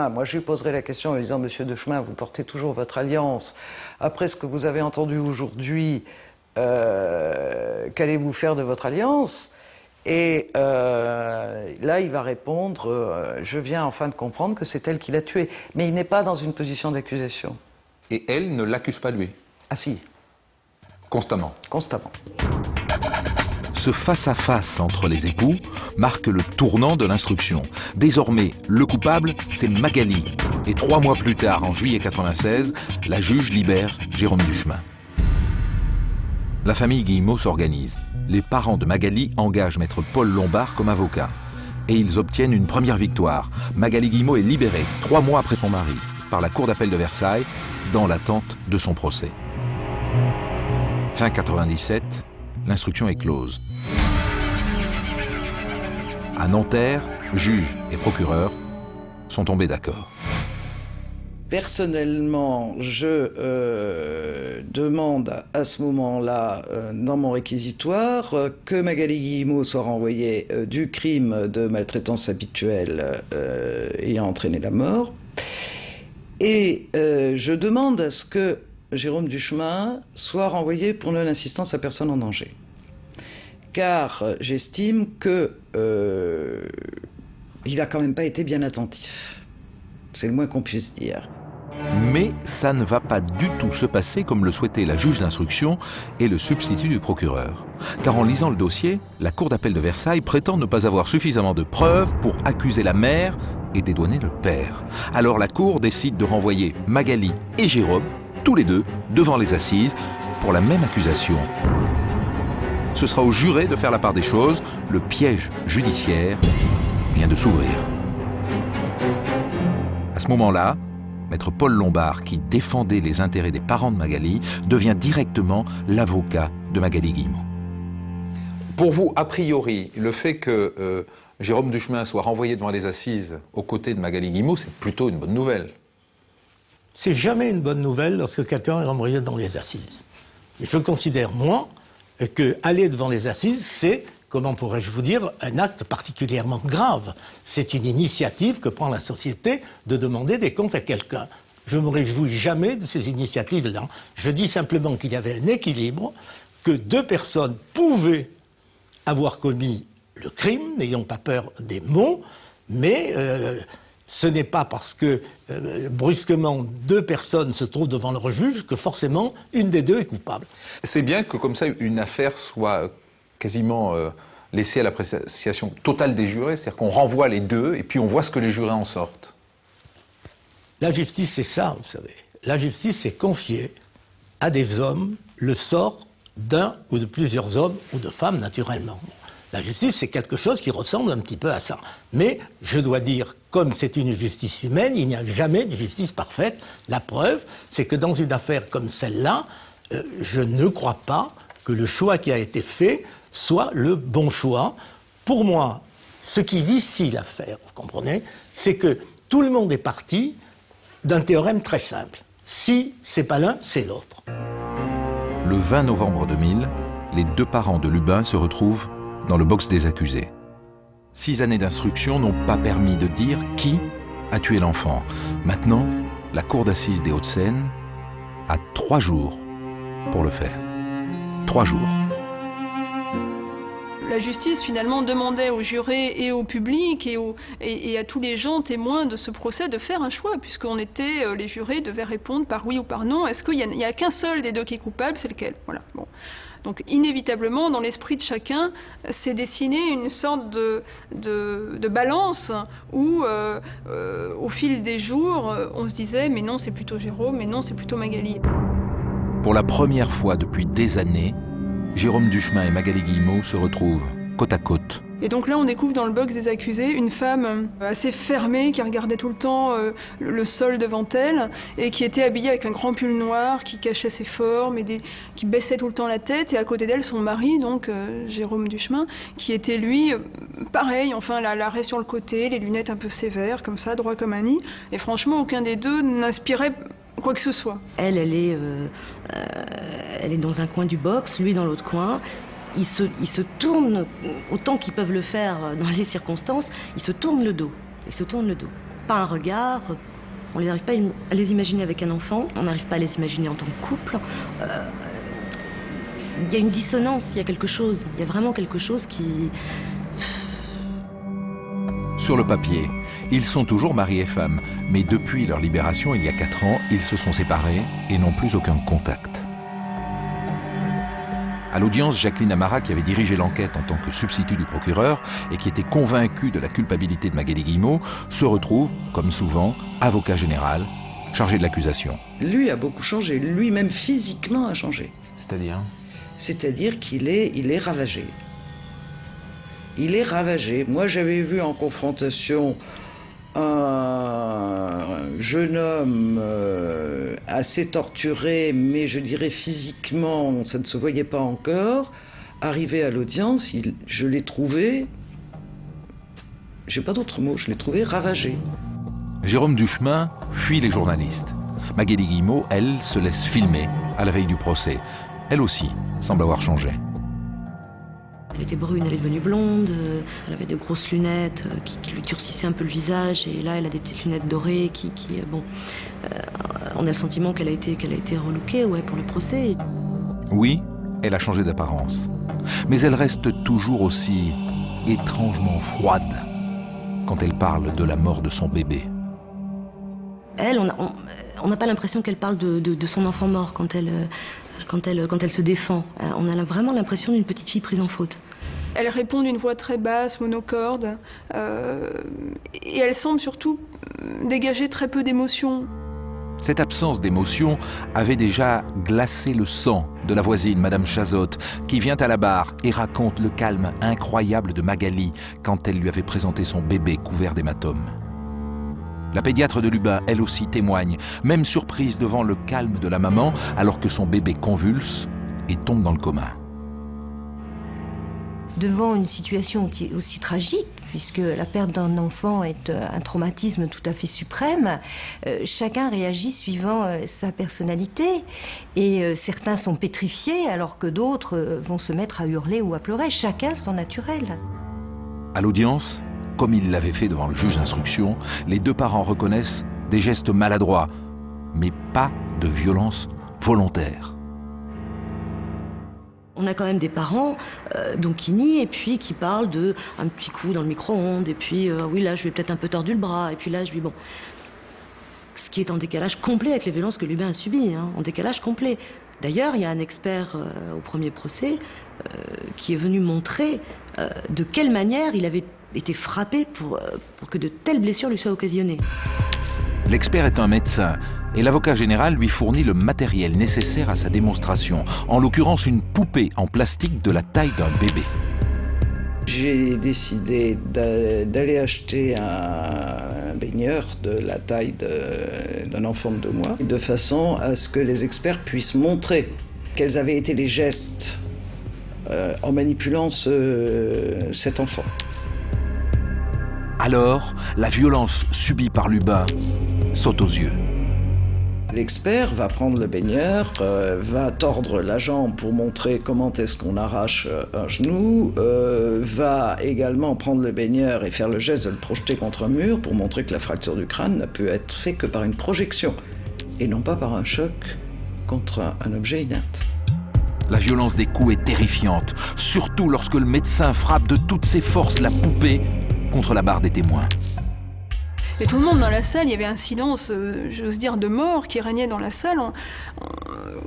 moi je lui poserai la question en lui disant, Monsieur Duchemin, vous portez toujours votre alliance, après ce que vous avez entendu aujourd'hui, qu'allez-vous faire de votre alliance? Et là, il va répondre, je viens enfin de comprendre que c'est elle qui l'a tué. Mais il n'est pas dans une position d'accusation. Et elle ne l'accuse pas lui? Ah si. Constamment? Constamment. Ce face-à-face entre les époux marque le tournant de l'instruction. Désormais, le coupable, c'est Magali. Et 3 mois plus tard, en juillet 96, la juge libère Jérôme Duchemin. La famille Guillemot s'organise. Les parents de Magali engagent maître Paul Lombard comme avocat. Et ils obtiennent une première victoire. Magali Guillemot est libérée 3 mois après son mari par la cour d'appel de Versailles dans l'attente de son procès. Fin 97, l'instruction est close. À Nanterre, juge et procureur sont tombés d'accord. Personnellement, je demande à ce moment-là, dans mon réquisitoire, que Magali Guillemot soit renvoyée du crime de maltraitance habituelle ayant entraîné la mort. Et je demande à ce que Jérôme Duchemin soit renvoyé pour non-assistance à personne en danger. Car j'estime que il n'a quand même pas été bien attentif. C'est le moins qu'on puisse dire. Mais ça ne va pas du tout se passer comme le souhaitait la juge d'instruction et le substitut du procureur. Car en lisant le dossier, la cour d'appel de Versailles prétend ne pas avoir suffisamment de preuves pour accuser la mère et dédouaner le père. Alors la cour décide de renvoyer Magali et Jérôme, tous les deux, devant les assises, pour la même accusation. Ce sera au juré de faire la part des choses. Le piège judiciaire vient de s'ouvrir. À ce moment-là, Maître Paul Lombard, qui défendait les intérêts des parents de Magali, devient directement l'avocat de Magali Guillemot. Pour vous, a priori, le fait que Jérôme Duchemin soit renvoyé devant les assises aux côtés de Magali Guillemot, c'est plutôt une bonne nouvelle. C'est jamais une bonne nouvelle lorsque quelqu'un est renvoyé devant les assises. Et je considère, moi, que aller devant les assises, c'est, comment pourrais-je vous dire, un acte particulièrement grave. C'est une initiative que prend la société de demander des comptes à quelqu'un. Je ne me réjouis jamais de ces initiatives-là. Je dis simplement qu'il y avait un équilibre, que deux personnes pouvaient avoir commis le crime, n'ayons pas peur des mots, mais ce n'est pas parce que brusquement deux personnes se trouvent devant leur juge que forcément une des deux est coupable. C'est bien que comme ça une affaire soit quasiment laissée à l'appréciation totale des jurés, c'est-à-dire qu'on renvoie les deux et puis on voit ce que les jurés en sortent. La justice, c'est ça, vous savez. La justice, c'est confier à des hommes le sort d'un ou de plusieurs hommes ou de femmes, naturellement. La justice, c'est quelque chose qui ressemble un petit peu à ça. Mais je dois dire, comme c'est une justice humaine, il n'y a jamais de justice parfaite. La preuve, c'est que dans une affaire comme celle-là, je ne crois pas que le choix qui a été fait soit le bon choix. Pour moi, ce qui vicie l'affaire, vous comprenez, c'est que tout le monde est parti d'un théorème très simple. Si c'est pas l'un, c'est l'autre. Le 20 novembre 2000, les deux parents de Lubin se retrouvent dans le box des accusés. 6 années d'instruction n'ont pas permis de dire qui a tué l'enfant. Maintenant, la cour d'assises des Hauts-de-Seine a 3 jours pour le faire. 3 jours. La justice, finalement, demandait aux jurés et au public et à tous les gens témoins de ce procès de faire un choix, puisqu'on était, les jurés devaient répondre par oui ou par non. Est-ce qu'il n'y a qu'un seul des deux qui est coupable, c'est lequel? Voilà. Bon. Donc, inévitablement, dans l'esprit de chacun, s'est dessiné une sorte de balance où, au fil des jours, on se disait « mais non, c'est plutôt Jérôme, mais non, c'est plutôt Magali ». Pour la première fois depuis des années, Jérôme Duchemin et Magali Guillemot se retrouvent côte à côte. Et donc là, on découvre dans le box des accusés une femme assez fermée qui regardait tout le temps le sol devant elle et qui était habillée avec un grand pull noir qui cachait ses formes et qui baissait tout le temps la tête. Et à côté d'elle, son mari, donc Jérôme Duchemin, qui était lui, pareil, enfin l'arrêt sur le côté, les lunettes un peu sévères, comme ça, droit comme un nid. Et franchement, aucun des deux n'inspirait quoi que ce soit. Elle est dans un coin du box, lui dans l'autre coin. Ils se tournent, autant qu'ils peuvent le faire dans les circonstances, ils se tournent le dos. Ils se tournent le dos. Pas un regard, on n'arrive pas à les imaginer avec un enfant, on n'arrive pas à les imaginer en tant que couple. Il y a une dissonance, il y a quelque chose, il y a vraiment quelque chose qui... Sur le papier, ils sont toujours mari et femme, mais depuis leur libération il y a 4 ans, ils se sont séparés et n'ont plus aucun contact. À l'audience, Jacqueline Amara, qui avait dirigé l'enquête en tant que substitut du procureur et qui était convaincue de la culpabilité de Magali Guillemot, se retrouve, comme souvent, avocat général, chargé de l'accusation. Lui a beaucoup changé, lui-même physiquement a changé. C'est-à-dire ? C'est-à-dire qu'il est ravagé. Il est ravagé. Moi, j'avais vu en confrontation un jeune homme assez torturé, mais je dirais physiquement, ça ne se voyait pas encore. Arrivé à l'audience, je l'ai trouvé, j'ai pas d'autre mot, je l'ai trouvé ravagé. Jérôme Duchemin fuit les journalistes. Magali Guillemot, elle, se laisse filmer à la veille du procès. Elle aussi semble avoir changé. Elle était brune, elle est devenue blonde, elle avait de grosses lunettes qui lui durcissaient un peu le visage, et là elle a des petites lunettes dorées on a le sentiment qu'elle a été relookée pour le procès. Oui, elle a changé d'apparence, mais elle reste toujours aussi étrangement froide quand elle parle de la mort de son bébé. Elle, on n'a pas l'impression qu'elle parle de son enfant mort quand elle se défend. On a vraiment l'impression d'une petite fille prise en faute. Elle répond d'une voix très basse, monocorde, et elle semble surtout dégager très peu d'émotion. Cette absence d'émotion avait déjà glacé le sang de la voisine, Madame Chazotte, qui vient à la barre et raconte le calme incroyable de Magali quand elle lui avait présenté son bébé couvert d'hématomes. La pédiatre de Lubin, elle aussi, témoigne, même surprise devant le calme de la maman alors que son bébé convulse et tombe dans le coma. Devant une situation qui est aussi tragique, puisque la perte d'un enfant est un traumatisme tout à fait suprême, chacun réagit suivant sa personnalité. Et certains sont pétrifiés alors que d'autres vont se mettre à hurler ou à pleurer. Chacun son naturel. À l'audience, comme il l'avait fait devant le juge d'instruction, les deux parents reconnaissent des gestes maladroits, mais pas de violence volontaire. On a quand même des parents qui nient et puis qui parlent de un petit coup dans le micro-ondes et puis oui là je lui ai peut-être un peu tordu le bras et puis là je lui ce qui est en décalage complet avec les violences que Lubin a subies, en décalage complet. D'ailleurs il y a un expert au premier procès qui est venu montrer de quelle manière il avait été frappé pour que de telles blessures lui soient occasionnées. L'expert est un médecin et l'avocat général lui fournit le matériel nécessaire à sa démonstration, en l'occurrence une poupée en plastique de la taille d'un bébé. J'ai décidé d'aller acheter un baigneur de la taille d'un enfant de 2 mois, de façon à ce que les experts puissent montrer quels avaient été les gestes en manipulant cet enfant. Alors, la violence subie par Lubin saute aux yeux. L'expert va prendre le baigneur, va tordre la jambe pour montrer comment est-ce qu'on arrache un genou, va également prendre le baigneur et faire le geste de le projeter contre un mur pour montrer que la fracture du crâne n'a pu être faite que par une projection et non pas par un choc contre un objet inerte. La violence des coups est terrifiante, surtout lorsque le médecin frappe de toutes ses forces la poupée contre la barre des témoins. Et tout le monde dans la salle, il y avait un silence, j'ose dire, de mort qui régnait dans la salle.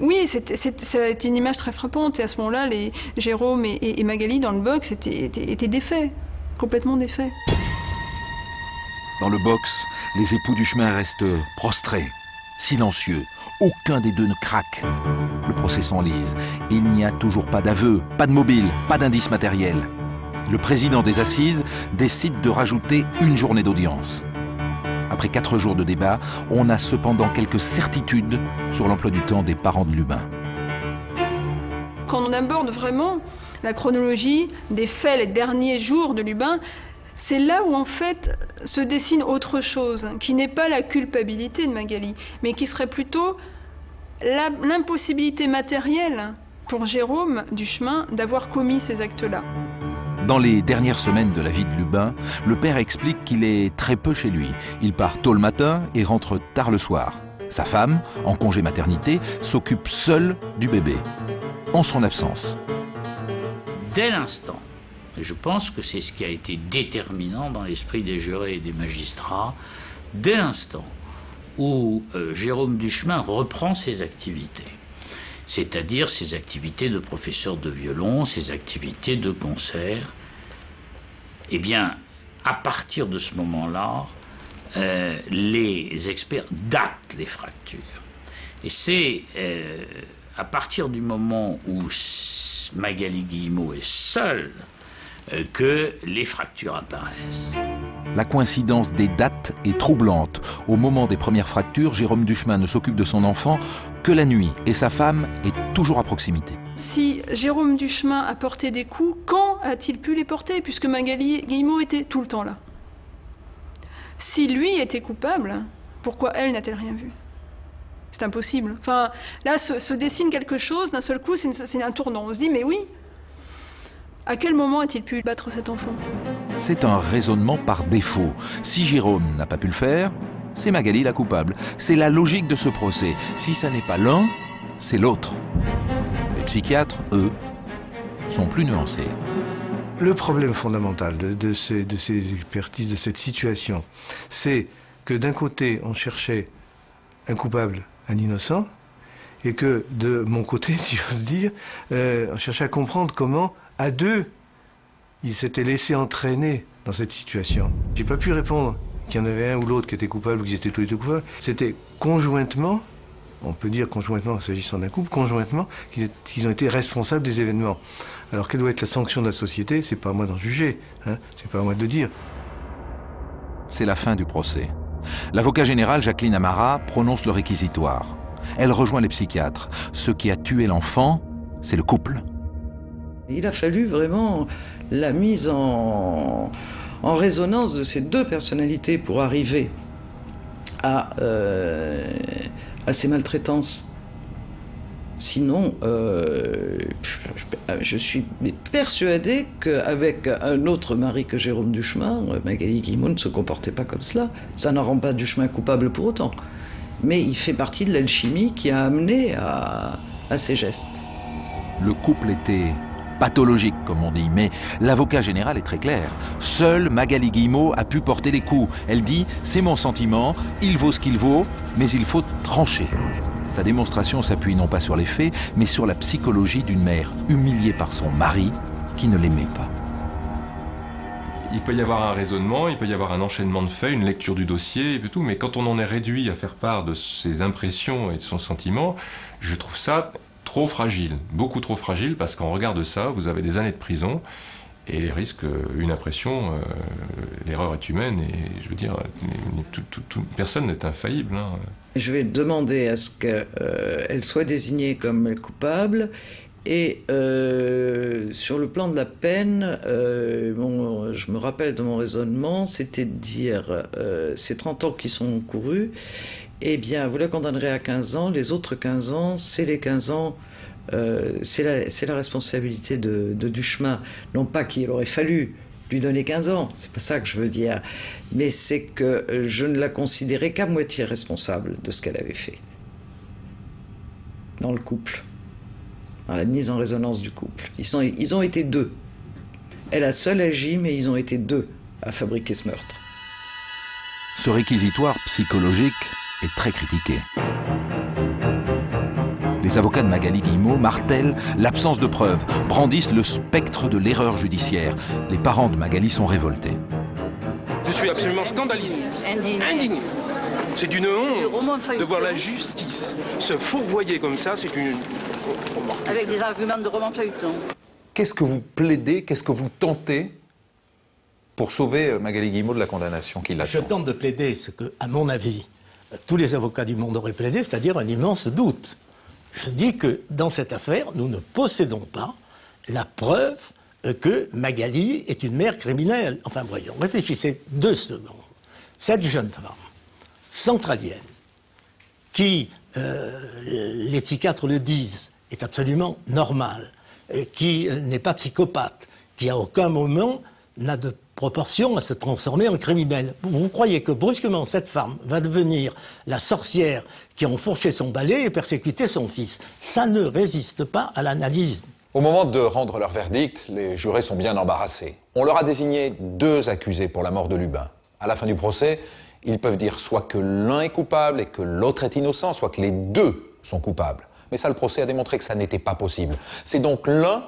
Oui, ça a été une image très frappante. Et à ce moment-là, Jérôme et Magali dans le box étaient défaits, complètement défaits. Dans le box, les époux Duchemin restent prostrés, silencieux. Aucun des deux ne craque. Le procès s'enlise. Il n'y a toujours pas d'aveu, pas de mobile, pas d'indice matériel. Le président des assises décide de rajouter une journée d'audience. Après 4 jours de débat, on a cependant quelques certitudes sur l'emploi du temps des parents de Lubin. Quand on aborde vraiment la chronologie des faits, les derniers jours de Lubin, c'est là où en fait se dessine autre chose, qui n'est pas la culpabilité de Magali, mais qui serait plutôt l'impossibilité matérielle pour Jérôme Duchemin d'avoir commis ces actes-là. Dans les dernières semaines de la vie de Lubin, le père explique qu'il est très peu chez lui. Il part tôt le matin et rentre tard le soir. Sa femme, en congé maternité, s'occupe seule du bébé, en son absence. Dès l'instant, et je pense que c'est ce qui a été déterminant dans l'esprit des jurés et des magistrats, dès l'instant où Jérôme Duchemin reprend ses activités, c'est-à-dire ses activités de professeur de violon, ses activités de concert, eh bien, à partir de ce moment-là, les experts datent les fractures. Et c'est à partir du moment où Magali Guillemot est seule que les fractures apparaissent. La coïncidence des dates est troublante. Au moment des premières fractures, Jérôme Duchemin ne s'occupe de son enfant que la nuit et sa femme est toujours à proximité. Si Jérôme Duchemin a porté des coups, quand a-t-il pu les porter, puisque Magali Guillemot était tout le temps là? Si lui était coupable, pourquoi elle n'a-t-elle rien vu? C'est impossible. Enfin, là se dessine quelque chose, d'un seul coup, c'est un tournant. On se dit, mais oui, à quel moment a-t-il pu battre cet enfant? C'est un raisonnement par défaut. Si Jérôme n'a pas pu le faire, c'est Magali la coupable. C'est la logique de ce procès. Si ça n'est pas l'un, c'est l'autre. Les psychiatres, eux, sont plus nuancés. Le problème fondamental de ces expertises, de cette situation, c'est que d'un côté, on cherchait un coupable, un innocent, et que de mon côté, si j'ose dire, on cherchait à comprendre comment, à deux, ils s'étaient laissés entraîner dans cette situation. J'ai pas pu répondre qu'il y en avait un ou l'autre qui était coupable ou qu'ils étaient tous les deux coupables. C'était conjointement, on peut dire conjointement, s'agissant d'un couple, conjointement, qu'ils ont été responsables des événements. Alors quelle doit être la sanction de la société? C'est pas à moi d'en juger, hein, c'est pas à moi de le dire. C'est la fin du procès. L'avocat général Jacqueline Amara prononce le réquisitoire. Elle rejoint les psychiatres. Ce qui a tué l'enfant, c'est le couple. Il a fallu vraiment la mise en résonance de ces deux personnalités pour arriver à ces maltraitances. Sinon, je suis persuadé qu'avec un autre mari que Jérôme Duchemin, Magali Guillemot ne se comportait pas comme cela. Ça n'en rend pas Duchemin coupable pour autant. Mais il fait partie de l'alchimie qui a amené à ces gestes. Le couple était pathologique, comme on dit, mais l'avocat général est très clair. Seule Magali Guillemot a pu porter les coups. Elle dit « c'est mon sentiment, il vaut ce qu'il vaut, mais il faut trancher ». Sa démonstration s'appuie non pas sur les faits, mais sur la psychologie d'une mère humiliée par son mari qui ne l'aimait pas. Il peut y avoir un raisonnement, il peut y avoir un enchaînement de faits, une lecture du dossier et tout, mais quand on en est réduit à faire part de ses impressions et de son sentiment, je trouve ça trop fragile, beaucoup trop fragile, parce qu'en regard de ça, vous avez des années de prison et les risques, une impression, l'erreur est humaine et je veux dire, personne n'est infaillible. Hein. Je vais demander à ce qu'elle soit désignée comme coupable et sur le plan de la peine, je me rappelle de mon raisonnement, c'était de dire ces 30 ans qui sont courus, eh bien vous la condamnerez à 15 ans, les autres 15 ans, c'est les 15 ans, c'est la responsabilité de Duchemin. Non pas qu'il aurait fallu lui donner 15 ans, c'est pas ça que je veux dire, mais c'est que je ne la considérais qu'à moitié responsable de ce qu'elle avait fait dans le couple, dans la mise en résonance du couple. Ils ont été deux. Elle a seule agi, mais ils ont été deux à fabriquer ce meurtre. Ce réquisitoire psychologique est très critiqué. Les avocats de Magali Guillemot martèlent l'absence de preuves, brandissent le spectre de l'erreur judiciaire. Les parents de Magali sont révoltés. Je suis absolument scandalisé. Indigné. C'est une honte de voir la justice se fourvoyer comme ça, c'est une... Avec des arguments de roman feuilleton. Qu'est-ce que vous plaidez, qu'est-ce que vous tentez pour sauver Magali Guillemot de la condamnation qui l'attend? Je tente de plaider ce que, à mon avis, tous les avocats du monde auraient plaidé, c'est-à-dire un immense doute. Je dis que dans cette affaire, nous ne possédons pas la preuve que Magali est une mère criminelle. Enfin, voyons, réfléchissez 2 secondes. Cette jeune femme, centralienne, qui, les psychiatres le disent, est absolument normale, qui n'est pas psychopathe, qui à aucun moment n'a de proportion à se transformer en criminel. Vous croyez que brusquement cette femme va devenir la sorcière qui a enfourché son balai et persécuté son fils? Ça ne résiste pas à l'analyse. Au moment de rendre leur verdict, les jurés sont bien embarrassés. On leur a désigné 2 accusés pour la mort de Lubin. À la fin du procès, ils peuvent dire soit que l'un est coupable et que l'autre est innocent, soit que les 2 sont coupables. Mais ça, le procès a démontré que ça n'était pas possible. C'est donc l'un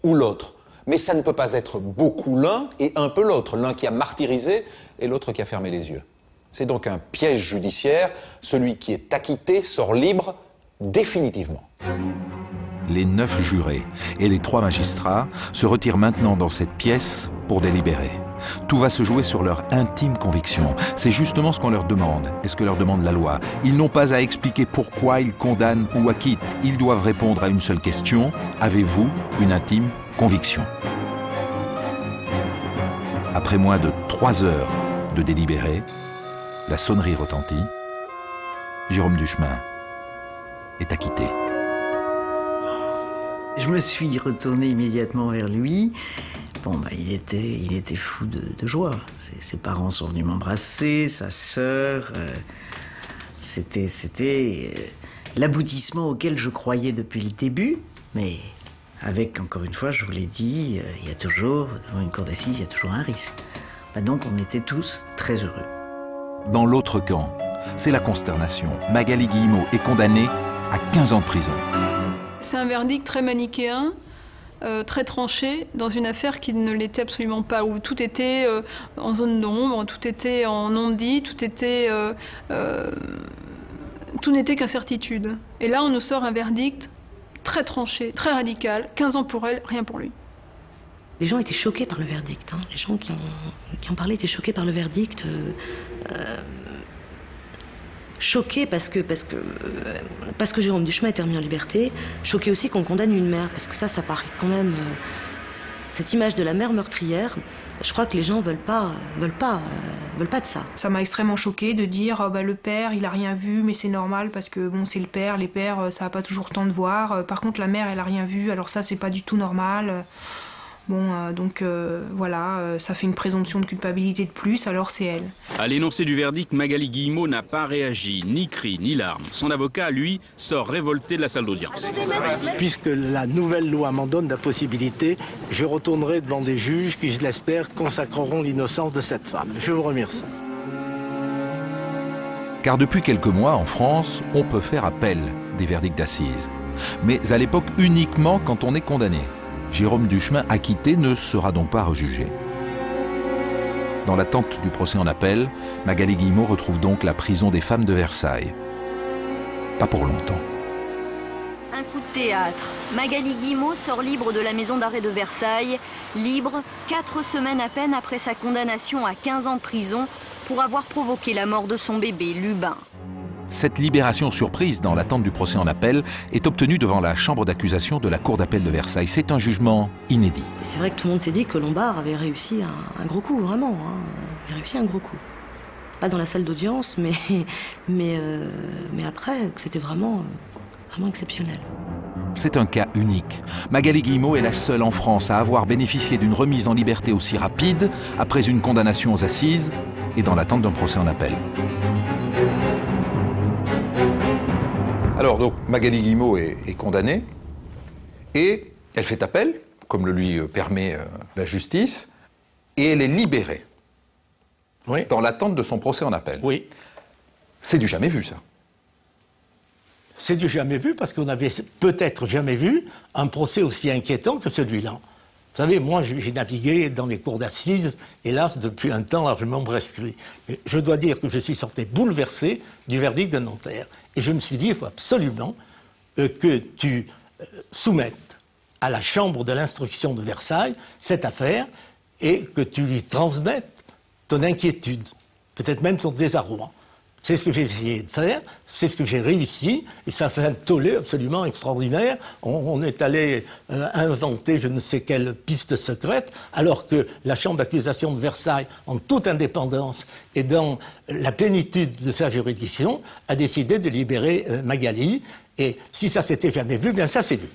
ou l'autre. Mais ça ne peut pas être beaucoup l'un et un peu l'autre. L'un qui a martyrisé et l'autre qui a fermé les yeux. C'est donc un piège judiciaire. Celui qui est acquitté sort libre définitivement. Les 9 jurés et les 3 magistrats se retirent maintenant dans cette pièce pour délibérer. Tout va se jouer sur leur intime conviction. C'est justement ce qu'on leur demande, et ce que leur demande la loi. Ils n'ont pas à expliquer pourquoi ils condamnent ou acquittent. Ils doivent répondre à une seule question. Avez-vous une intime conviction? Après moins de 3 heures de délibéré, La sonnerie retentit. Jérôme Duchemin est acquitté. Je me suis retournée immédiatement vers lui. Bon, il était fou de joie. Ses parents sont venus m'embrasser, sa sœur. C'était l'aboutissement auquel je croyais depuis le début. Mais avec, encore une fois, je vous l'ai dit, il y a toujours, devant une cour d'assises, il y a toujours un risque. Donc on était tous très heureux. Dans l'autre camp, c'est la consternation. Magali Guillemot est condamnée à 15 ans de prison. C'est un verdict très manichéen, très tranché, dans une affaire qui ne l'était absolument pas, où tout était en zone d'ombre, tout était en non-dit, tout n'était qu'incertitude. Et là, on nous sort un verdict très tranché, très radical, 15 ans pour elle, rien pour lui. Les gens étaient choqués par le verdict. Hein. Les gens qui en parlaient étaient choqués par le verdict. Choqués parce que Jérôme Duchemin était remis en liberté. Choqués aussi qu'on condamne une mère, parce que ça paraît quand même... cette image de la mère meurtrière, je crois que les gens veulent pas de ça. Ça m'a extrêmement choquée de dire le père il a rien vu, mais c'est normal parce que bon, c'est le père, les pères ça a pas toujours le temps de voir. Par contre la mère elle a rien vu, alors ça c'est pas du tout normal. Bon, donc voilà, ça fait une présomption de culpabilité de plus, alors c'est elle. À l'énoncé du verdict, Magali Guillemot n'a pas réagi, ni cri, ni larmes. Son avocat, lui, sort révolté de la salle d'audience. Puisque la nouvelle loi m'en donne la possibilité, je retournerai devant des juges qui, je l'espère, consacreront l'innocence de cette femme. Je vous remercie. Car depuis quelques mois, en France, on peut faire appel des verdicts d'assises. Mais à l'époque, uniquement quand on est condamné. Jérôme Duchemin, acquitté, ne sera donc pas rejugé. Dans l'attente du procès en appel, Magali Guillemot retrouve donc la prison des femmes de Versailles. Pas pour longtemps. Un coup de théâtre. Magali Guillemot sort libre de la maison d'arrêt de Versailles. Libre 4 semaines à peine après sa condamnation à 15 ans de prison pour avoir provoqué la mort de son bébé, Lubin. Cette libération surprise dans l'attente du procès en appel est obtenue devant la chambre d'accusation de la cour d'appel de Versailles. C'est un jugement inédit. C'est vrai que tout le monde s'est dit que Lombard avait réussi un gros coup, vraiment. Hein. Il a réussi un gros coup. Pas dans la salle d'audience, mais après, c'était vraiment exceptionnel. C'est un cas unique. Magali Guillemot est la seule en France à avoir bénéficié d'une remise en liberté aussi rapide après une condamnation aux assises et dans l'attente d'un procès en appel. Alors, donc, Magali Guillemot est condamnée et elle fait appel, comme le lui permet la justice, et elle est libérée dans l'attente de son procès en appel. Oui. C'est du jamais vu, ça. C'est du jamais vu parce qu'on n'avait peut-être jamais vu un procès aussi inquiétant que celui-là. Vous savez, moi, j'ai navigué dans les cours d'assises, hélas, depuis un temps largement prescrit. Et je dois dire que je suis sorti bouleversé du verdict de Nanterre. Et je me suis dit, il faut absolument que tu soumettes à la chambre de l'instruction de Versailles cette affaire et que tu lui transmettes ton inquiétude, peut-être même ton désarroi. C'est ce que j'ai essayé de faire, c'est ce que j'ai réussi, et ça fait un tollé absolument extraordinaire. On est allé inventer je ne sais quelle piste secrète, alors que la chambre d'accusation de Versailles, en toute indépendance et dans la plénitude de sa juridiction, a décidé de libérer Magali. Et si ça s'était jamais vu, bien ça s'est vu.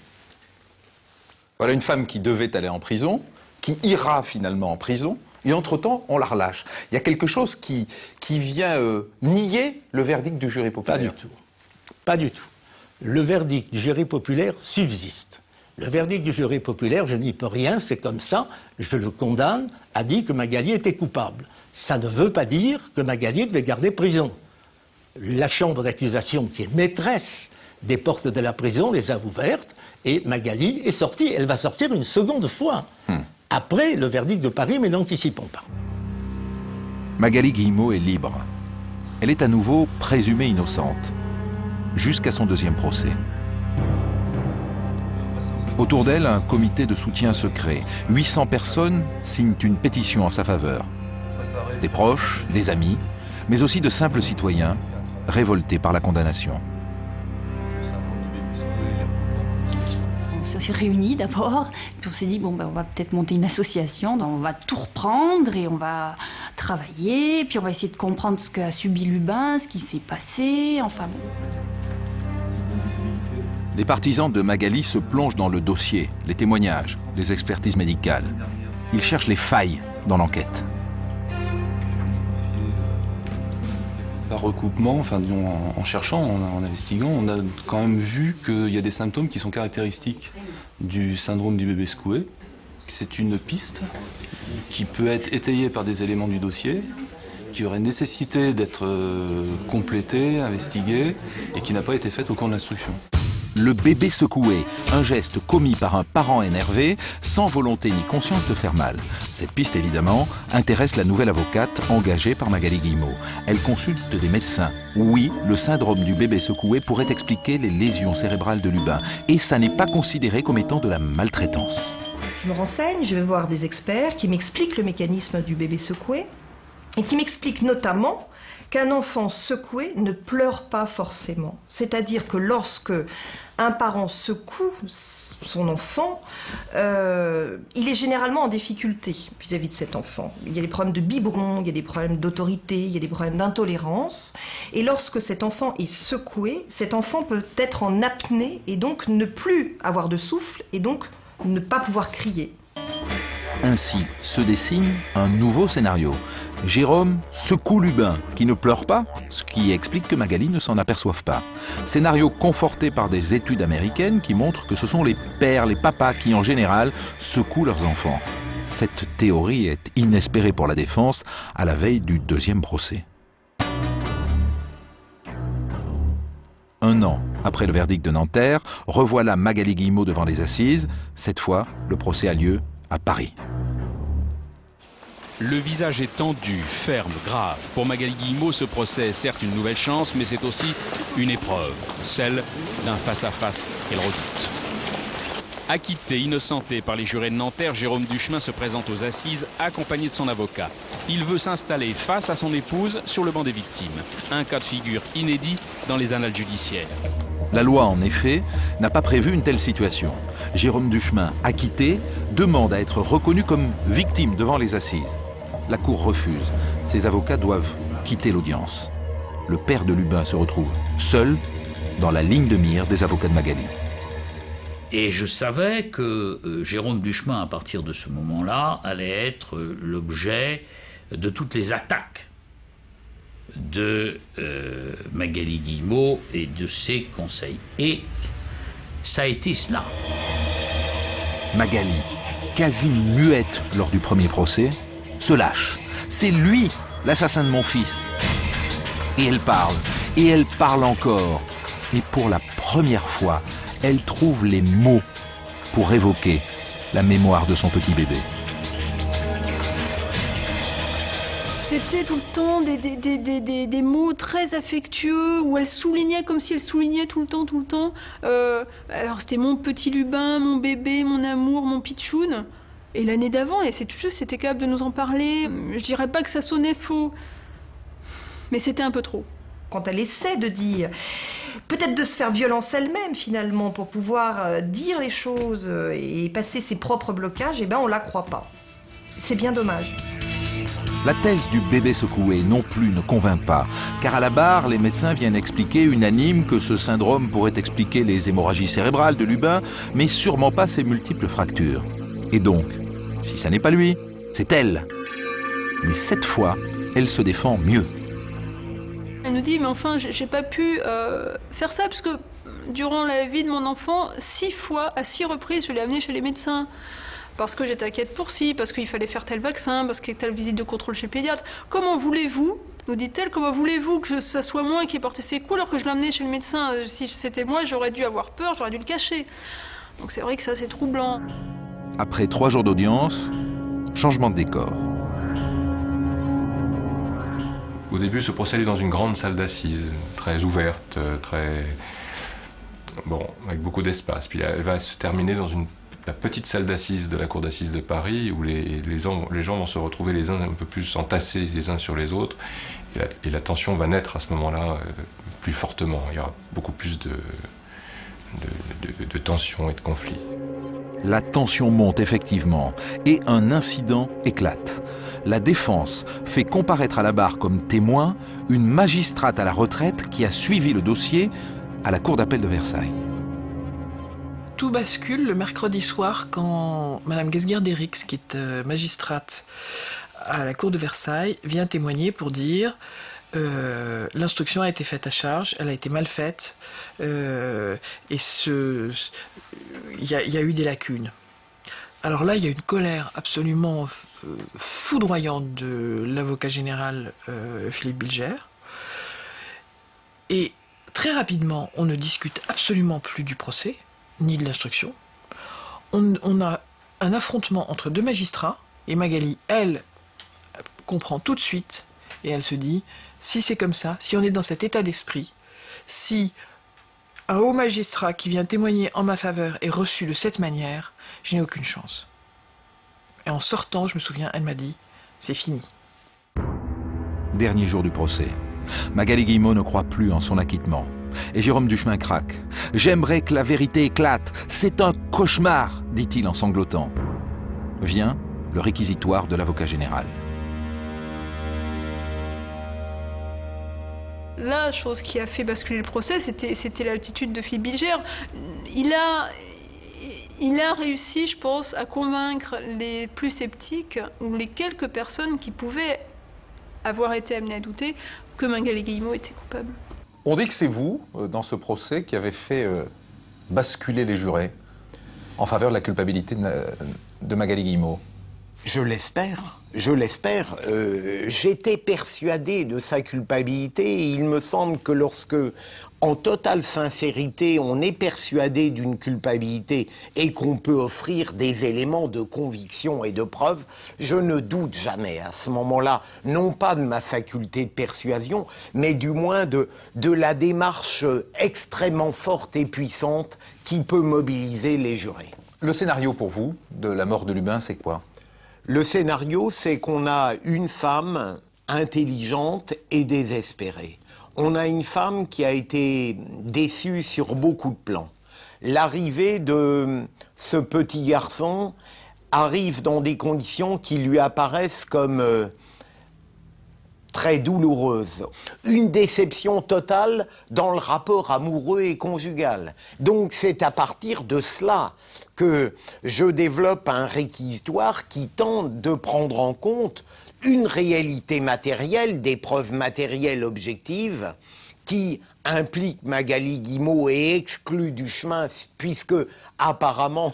Voilà une femme qui devait aller en prison, qui ira finalement en prison, et entre-temps, on la relâche. Il y a quelque chose qui vient nier le verdict du jury populaire. Pas du tout. Pas du tout. Le verdict du jury populaire subsiste. Le verdict du jury populaire, je n'y peux rien, c'est comme ça, je le condamne, a dit que Magali était coupable. Ça ne veut pas dire que Magali devait garder prison. La chambre d'accusation, qui est maîtresse des portes de la prison, les a ouvertes, et Magali est sortie. Elle va sortir une seconde fois. Après le verdict de Paris, mais n'anticipons pas. Magali Guillemot est libre. Elle est à nouveau présumée innocente, jusqu'à son deuxième procès. Autour d'elle, un comité de soutien se crée. 800 personnes signent une pétition en sa faveur. Des proches, des amis, mais aussi de simples citoyens révoltés par la condamnation. s'est réunis d'abord, puis on s'est dit, bon, ben, on va peut-être monter une association, on va tout reprendre et on va travailler, puis on va essayer de comprendre ce qu'a subi Lubin, ce qui s'est passé, enfin bon. Les partisans de Magali se plongent dans le dossier, les témoignages, les expertises médicales. Ils cherchent les failles dans l'enquête. Par recoupement, enfin, disons, en cherchant, en investiguant, on a quand même vu qu'il y a des symptômes qui sont caractéristiques du syndrome du bébé secoué. C'est une piste qui peut être étayée par des éléments du dossier, qui aurait nécessité d'être complétée, investiguée, et qui n'a pas été faite au cours de l'instruction. Le bébé secoué, un geste commis par un parent énervé, sans volonté ni conscience de faire mal. Cette piste, évidemment, intéresse la nouvelle avocate engagée par Magali Guillemot. Elle consulte des médecins. Oui, le syndrome du bébé secoué pourrait expliquer les lésions cérébrales de Lubin. Et ça n'est pas considéré comme étant de la maltraitance. Je me renseigne, je vais voir des experts qui m'expliquent le mécanisme du bébé secoué et qui m'expliquent notamment qu'un enfant secoué ne pleure pas forcément. C'est-à-dire que lorsque un parent secoue son enfant, il est généralement en difficulté vis-à-vis de cet enfant. Il y a des problèmes de biberon, il y a des problèmes d'autorité, il y a des problèmes d'intolérance. Et lorsque cet enfant est secoué, cet enfant peut être en apnée et donc ne plus avoir de souffle et donc ne pas pouvoir crier. Ainsi se dessine un nouveau scénario. Jérôme secoue Lubin, qui ne pleure pas, ce qui explique que Magali ne s'en aperçoive pas. Scénario conforté par des études américaines qui montrent que ce sont les pères, les papas qui en général secouent leurs enfants. Cette théorie est inespérée pour la défense à la veille du deuxième procès. Un an après le verdict de Nanterre, revoilà Magali Guillemot devant les assises. Cette fois, le procès a lieu à Paris. Le visage est tendu, ferme, grave. Pour Magali Guillemot, ce procès est certes une nouvelle chance, mais c'est aussi une épreuve, celle d'un face-à-face qu'elle redoute. Acquitté, innocenté par les jurés de Nanterre, Jérôme Duchemin se présente aux assises accompagné de son avocat. Il veut s'installer face à son épouse sur le banc des victimes. Un cas de figure inédit dans les annales judiciaires. La loi, en effet, n'a pas prévu une telle situation. Jérôme Duchemin, acquitté, demande à être reconnu comme victime devant les assises. La Cour refuse. Ses avocats doivent quitter l'audience. Le père de Lubin se retrouve seul dans la ligne de mire des avocats de Magali. Et je savais que Jérôme Duchemin, à partir de ce moment-là, allait être l'objet de toutes les attaques de Magali Guillemot et de ses conseils. Et ça a été cela. Magali, quasi muette lors du premier procès, se lâche. C'est lui, l'assassin de mon fils. Et elle parle encore. Et pour la première fois, elle trouve les mots pour évoquer la mémoire de son petit bébé. C'était tout le temps des mots très affectueux, où elle soulignait comme si elle soulignait tout le temps. Alors c'était mon petit Lubin, mon bébé, mon amour, mon pitchoun. Et l'année d'avant, et c'est tout juste, c'était capable de nous en parler. Je dirais pas que ça sonnait faux, mais c'était un peu trop. Quand elle essaie de dire, peut-être de se faire violence elle-même finalement, pour pouvoir dire les choses et passer ses propres blocages, eh ben on la croit pas. C'est bien dommage. La thèse du bébé secoué non plus ne convainc pas, car à la barre, les médecins viennent expliquer unanimes que ce syndrome pourrait expliquer les hémorragies cérébrales de Lubin, mais sûrement pas ses multiples fractures. Et donc, si ça n'est pas lui, c'est elle. Mais cette fois, elle se défend mieux. Elle nous dit, mais enfin, j'ai pas pu faire ça, parce que durant la vie de mon enfant, 6 fois, à 6 reprises, je l'ai amené chez les médecins. Parce que j'étais inquiète pour ci, parce qu'il fallait faire tel vaccin, parce qu'il y a telle visite de contrôle chez le pédiatre. Comment voulez-vous, nous dit-elle, comment voulez-vous que ça soit moi qui ai porté ses coups alors que je l'ai amené chez le médecin? Si c'était moi, j'aurais dû avoir peur, j'aurais dû le cacher. Donc c'est vrai que ça, c'est troublant. Après 3 jours d'audience, changement de décor. Au début, ce procès est dans une grande salle d'assises, très ouverte, avec beaucoup d'espace. Puis elle va se terminer dans la petite salle d'assises de la cour d'assises de Paris, où les gens vont se retrouver les uns un peu plus entassés les uns sur les autres, et la tension va naître à ce moment-là plus fortement. Il y aura beaucoup plus de tension et de conflits. La tension monte effectivement et un incident éclate. La défense fait comparaître à la barre comme témoin une magistrate à la retraite qui a suivi le dossier à la cour d'appel de Versailles. Tout bascule le mercredi soir quand Madame Gesguer-Derrix, qui est magistrate à la cour de Versailles, vient témoigner pour dire l'instruction a été faite à charge, elle a été mal faite, et il y a eu des lacunes. Alors là, il y a une colère absolument foudroyante de l'avocat général Philippe Bilger. Et très rapidement, on ne discute absolument plus du procès, ni de l'instruction. On a un affrontement entre deux magistrats, et Magali, elle, comprend tout de suite, et elle se dit, si c'est comme ça, si on est dans cet état d'esprit, si un haut magistrat qui vient témoigner en ma faveur est reçu de cette manière, je n'ai aucune chance. Et en sortant, je me souviens, elle m'a dit, c'est fini. Dernier jour du procès. Magali Guillemot ne croit plus en son acquittement. Et Jérôme Duchemin craque. « J'aimerais que la vérité éclate. C'est un cauchemar », dit-il en sanglotant. Vient le réquisitoire de l'avocat général. La chose qui a fait basculer le procès, c'était l'attitude de Philippe Bilger. Il a réussi, je pense, à convaincre les plus sceptiques ou les quelques personnes qui pouvaient avoir été amenées à douter que Magali Guillemot était coupable. On dit que c'est vous, dans ce procès, qui avez fait basculer les jurés en faveur de la culpabilité de Magali Guillemot. Je l'espère, je l'espère. J'étais persuadé de sa culpabilité et il me semble que lorsque, en totale sincérité, on est persuadé d'une culpabilité et qu'on peut offrir des éléments de conviction et de preuve, je ne doute jamais à ce moment-là, non pas de ma faculté de persuasion, mais du moins de la démarche extrêmement forte et puissante qui peut mobiliser les jurés. Le scénario pour vous, de la mort de Lubin, c'est quoi ? Le scénario, c'est qu'on a une femme intelligente et désespérée. On a une femme qui a été déçue sur beaucoup de plans. L'arrivée de ce petit garçon arrive dans des conditions qui lui apparaissent comme très douloureuse. Une déception totale dans le rapport amoureux et conjugal. Donc c'est à partir de cela que je développe un réquisitoire qui tente de prendre en compte une réalité matérielle, des preuves matérielles objectives, qui implique Magali Guillemot et exclut Duchemin, puisque apparemment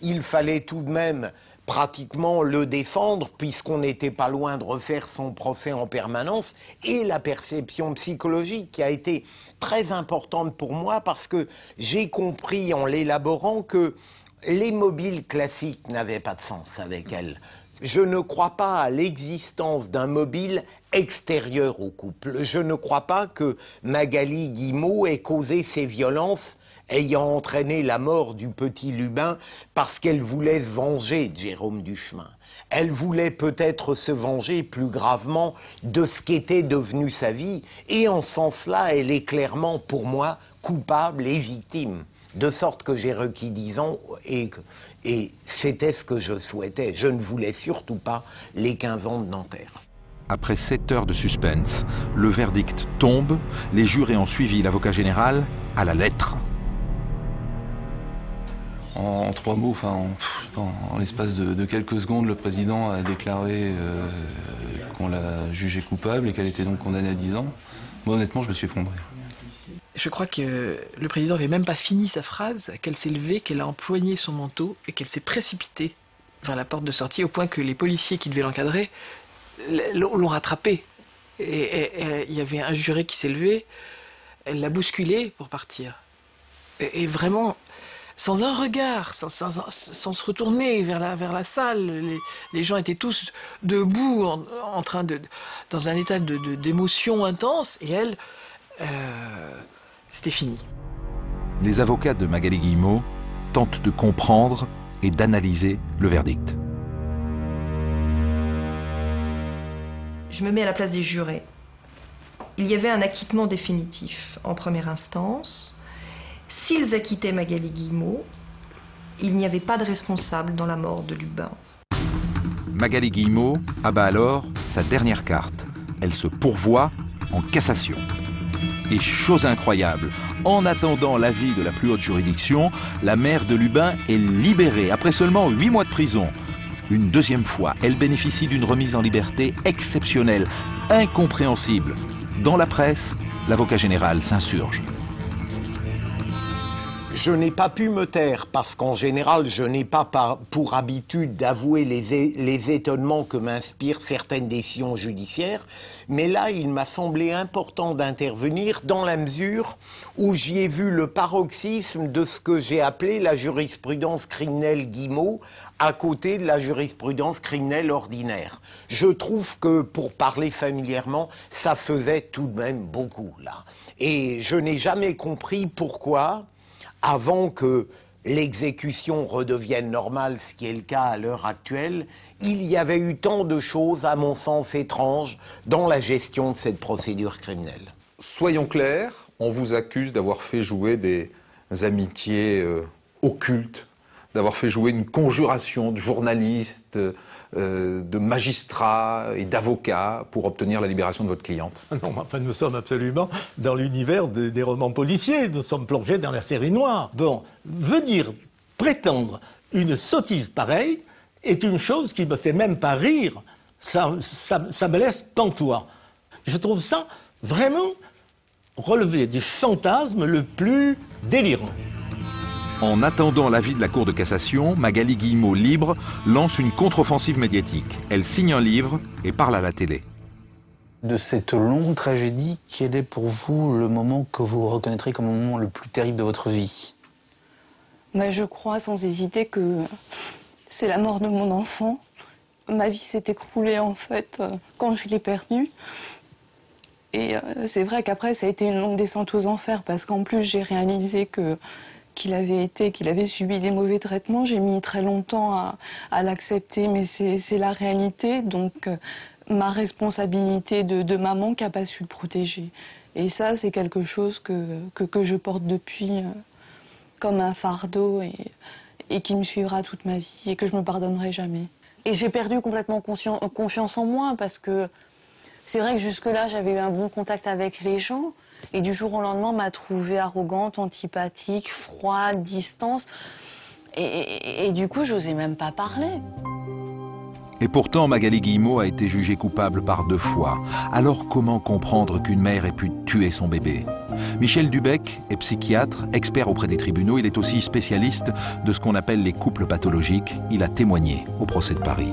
il fallait tout de même pratiquement le défendre, puisqu'on n'était pas loin de refaire son procès en permanence, et la perception psychologique qui a été très importante pour moi, parce que j'ai compris en l'élaborant que les mobiles classiques n'avaient pas de sens avec elle. Je ne crois pas à l'existence d'un mobile extérieur au couple. Je ne crois pas que Magali Guillemot ait causé ces violences ayant entraîné la mort du petit Lubin parce qu'elle voulait se venger de Jérôme Duchemin. Elle voulait peut-être se venger plus gravement de ce qu'était devenu sa vie, et en ce sens-là, elle est clairement, pour moi, coupable et victime. De sorte que j'ai requis 10 ans, et c'était ce que je souhaitais. Je ne voulais surtout pas les 15 ans de Nanterre. Après 7 heures de suspense, le verdict tombe, les jurés ont suivi l'avocat général à la lettre. En 3 mots, en l'espace de quelques secondes, le président a déclaré qu'on l'a jugée coupable et qu'elle était donc condamnée à 10 ans. Moi, honnêtement, je me suis effondré. Je crois que le président n'avait même pas fini sa phrase, qu'elle s'est levée, qu'elle a empoigné son manteau et qu'elle s'est précipitée vers la porte de sortie, au point que les policiers qui devaient l'encadrer l'ont rattrapée. Et il y avait un juré qui s'est levé, elle l'a bousculé pour partir. Et vraiment, sans un regard, sans se retourner vers la salle, les gens étaient tous debout, en train dans un état d'émotion intense, et elle... c'était fini. Les avocats de Magali Guillemot tentent de comprendre et d'analyser le verdict. Je me mets à la place des jurés. Il y avait un acquittement définitif en première instance. S'ils acquittaient Magali Guillemot, il n'y avait pas de responsable dans la mort de Lubin. Magali Guillemot abat alors sa dernière carte. Elle se pourvoit en cassation. Et chose incroyable, en attendant l'avis de la plus haute juridiction, la mère de Lubin est libérée après seulement 8 mois de prison. Une deuxième fois, elle bénéficie d'une remise en liberté exceptionnelle, incompréhensible. Dans la presse, l'avocat général s'insurge. Je n'ai pas pu me taire parce qu'en général, je n'ai pas pour habitude d'avouer les étonnements que m'inspirent certaines décisions judiciaires. Mais là, il m'a semblé important d'intervenir dans la mesure où j'y ai vu le paroxysme de ce que j'ai appelé la jurisprudence criminelle Guillemot à côté de la jurisprudence criminelle ordinaire. Je trouve que, pour parler familièrement, ça faisait tout de même beaucoup, là. Et je n'ai jamais compris pourquoi, avant que l'exécution redevienne normale, ce qui est le cas à l'heure actuelle, il y avait eu tant de choses, à mon sens, étranges dans la gestion de cette procédure criminelle. Soyons clairs, on vous accuse d'avoir fait jouer des amitiés occultes, d'avoir fait jouer une conjuration de journalistes, de magistrats et d'avocats pour obtenir la libération de votre cliente. Non, enfin, nous sommes absolument dans l'univers des romans policiers. Nous sommes plongés dans la série noire. Bon, venir prétendre une sottise pareille est une chose qui me fait même pas rire. Ça me laisse pantois. Je trouve ça vraiment relevé du fantasme le plus délirant. En attendant l'avis de la Cour de cassation, Magali Guillemot, libre, lance une contre-offensive médiatique. Elle signe un livre et parle à la télé. De cette longue tragédie, quel est pour vous le moment que vous reconnaîtrez comme le moment le plus terrible de votre vie? Je crois sans hésiter que c'est la mort de mon enfant. Ma vie s'est écroulée en fait quand je l'ai perdu. Et c'est vrai qu'après ça a été une longue descente aux enfers parce qu'en plus j'ai réalisé qu'il avait subi des mauvais traitements. J'ai mis très longtemps à l'accepter, mais c'est la réalité. Donc, ma responsabilité de maman qui n'a pas su le protéger. Et ça, c'est quelque chose que je porte depuis comme un fardeau et qui me suivra toute ma vie et que je ne me pardonnerai jamais. Et j'ai perdu complètement confiance en moi parce que c'est vrai que jusque-là, j'avais eu un bon contact avec les gens. Et du jour au lendemain, m'a trouvée arrogante, antipathique, froide, distance. Et du coup, j'osais même pas parler. Et pourtant, Magali Guillemot a été jugée coupable par 2 fois. Alors comment comprendre qu'une mère ait pu tuer son bébé? Michel Dubec est psychiatre, expert auprès des tribunaux. Il est aussi spécialiste de ce qu'on appelle les couples pathologiques. Il a témoigné au procès de Paris.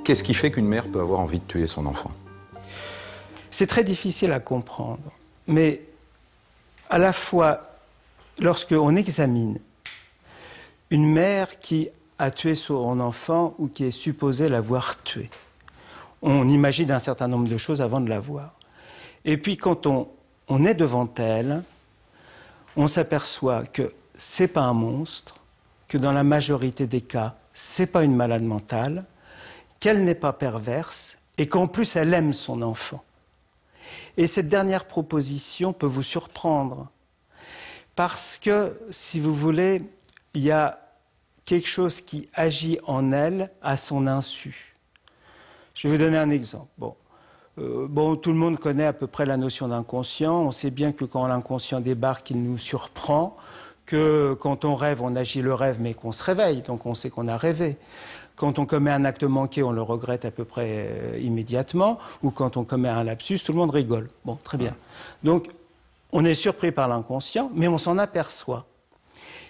Qu'est-ce qui fait qu'une mère peut avoir envie de tuer son enfant? C'est très difficile à comprendre. Mais à la fois, lorsqu'on examine une mère qui a tué son enfant ou qui est supposée l'avoir tué, on imagine un certain nombre de choses avant de la voir. Et puis quand on est devant elle, on s'aperçoit que c'est pas un monstre, que dans la majorité des cas, c'est pas une malade mentale, qu'elle n'est pas perverse et qu'en plus elle aime son enfant. Et cette dernière proposition peut vous surprendre parce que, si vous voulez, il y a quelque chose qui agit en elle à son insu. Je vais vous donner un exemple. Tout le monde connaît à peu près la notion d'inconscient. On sait bien que quand l'inconscient débarque, il nous surprend, que quand on rêve, on agit le rêve, mais qu'on se réveille, donc on sait qu'on a rêvé. Quand on commet un acte manqué, on le regrette à peu près immédiatement, ou quand on commet un lapsus, tout le monde rigole. Bon, très bien. Donc, on est surpris par l'inconscient, mais on s'en aperçoit.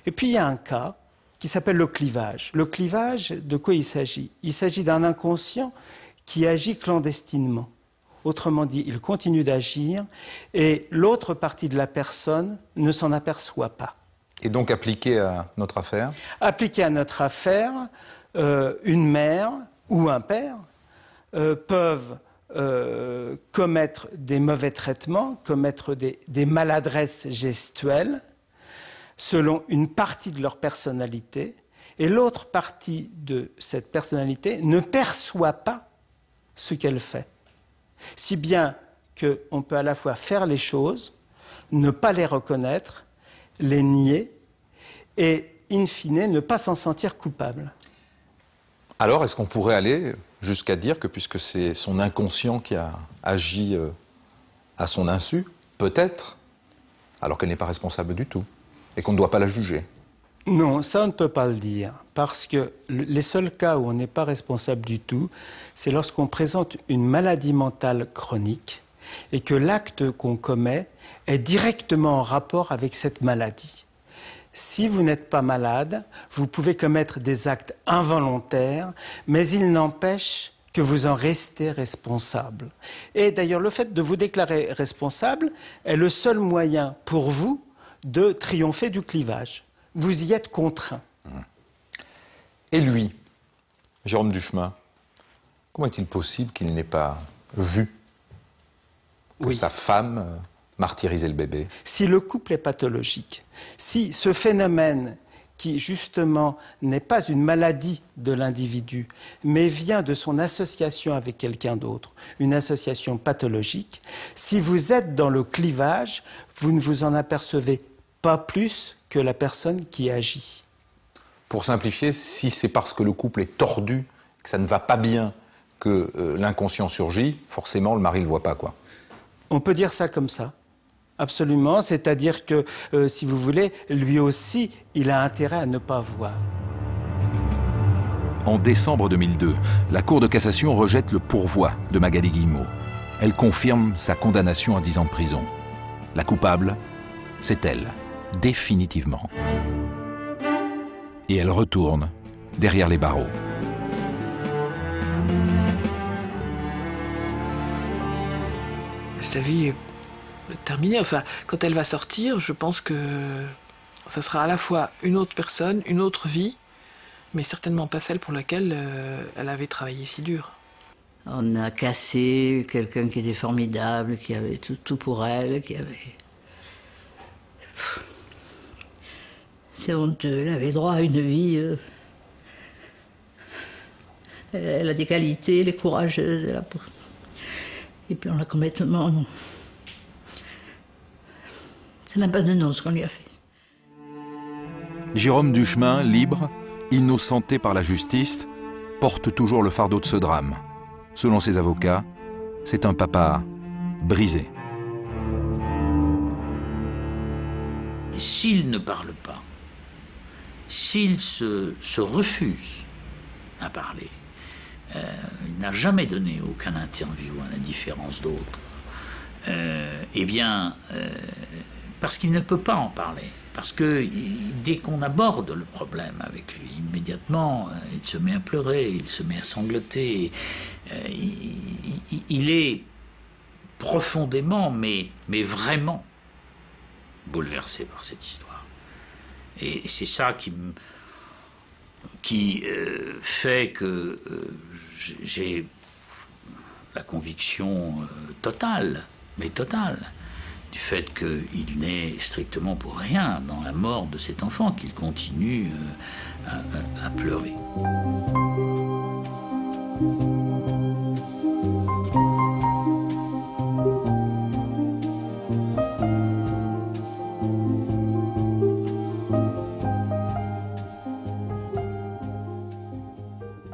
Et puis, il y a un cas qui s'appelle le clivage. Le clivage, de quoi il s'agit? Il s'agit d'un inconscient qui agit clandestinement. Autrement dit, il continue d'agir, et l'autre partie de la personne ne s'en aperçoit pas. Et donc, appliqué à notre affaire? Appliqué à notre affaire, une mère ou un père peuvent commettre des mauvais traitements, commettre des maladresses gestuelles selon une partie de leur personnalité, et l'autre partie de cette personnalité ne perçoit pas ce qu'elle fait. Si bien qu'on peut à la fois faire les choses, ne pas les reconnaître, les nier, et in fine, ne pas s'en sentir coupable. Alors, est-ce qu'on pourrait aller jusqu'à dire que, puisque c'est son inconscient qui a agi à son insu, peut-être, alors qu'elle n'est pas responsable du tout, et qu'on ne doit pas la juger? Non, ça on ne peut pas le dire, parce que les seuls cas où on n'est pas responsable du tout, c'est lorsqu'on présente une maladie mentale chronique et que l'acte qu'on commet est directement en rapport avec cette maladie. Si vous n'êtes pas malade, vous pouvez commettre des actes involontaires, mais il n'empêche que vous en restez responsable. Et d'ailleurs, le fait de vous déclarer responsable est le seul moyen pour vous de triompher du clivage. Vous y êtes contraint. Et lui, Jérôme Duchemin, comment est-il possible qu'il n'ait pas vu que sa femme martyrisait le bébé? Si le couple est pathologique, si ce phénomène qui justement n'est pas une maladie de l'individu, mais vient de son association avec quelqu'un d'autre, une association pathologique, si vous êtes dans le clivage, vous ne vous en apercevez pas plus que la personne qui agit. Pour simplifier, si c'est parce que le couple est tordu, que ça ne va pas bien, que l'inconscient surgit, forcément le mari ne le voit pas, quoi. On peut dire ça comme ça. Absolument, c'est-à-dire que, si vous voulez, lui aussi, il a intérêt à ne pas voir. En décembre 2002, la Cour de cassation rejette le pourvoi de Magali Guillemot. Elle confirme sa condamnation à 10 ans de prison. La coupable, c'est elle, définitivement. Et elle retourne derrière les barreaux. Sa vie est terminée. Enfin, quand elle va sortir, je pense que ça sera à la fois une autre personne, une autre vie, mais certainement pas celle pour laquelle elle avait travaillé si dur. On a cassé quelqu'un qui était formidable, qui avait tout pour elle, qui avait... C'est honteux, elle avait droit à une vie... Elle a des qualités, elle est courageuse, elle a... Et puis on l'a complètement... C'est l'abandonnement ce qu'on lui a fait. Jérôme Duchemin, libre, innocenté par la justice, porte toujours le fardeau de ce drame. Selon ses avocats, c'est un papa brisé. S'il ne parle pas, s'il se refuse à parler, il n'a jamais donné aucun interview à la différence d'autres, eh bien, parce qu'il ne peut pas en parler. Parce que dès qu'on aborde le problème avec lui, immédiatement, il se met à pleurer, il se met à sangloter. Il est profondément, mais vraiment bouleversé par cette histoire. Et c'est ça qui fait que j'ai la conviction totale, mais totale, du fait qu'il n'est strictement pour rien dans la mort de cet enfant, qu'il continue à pleurer.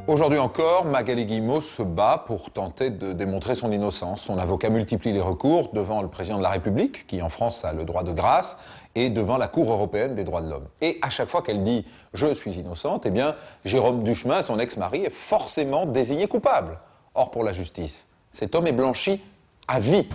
Aujourd'hui encore, Magali Guillemot se bat pour tenter de démontrer son innocence. Son avocat multiplie les recours devant le président de la République, qui en France a le droit de grâce, et devant la Cour européenne des droits de l'homme. Et à chaque fois qu'elle dit « je suis innocente », eh bien, Jérôme Duchemin, son ex-mari, est forcément désigné coupable. Or, pour la justice, cet homme est blanchi à vie.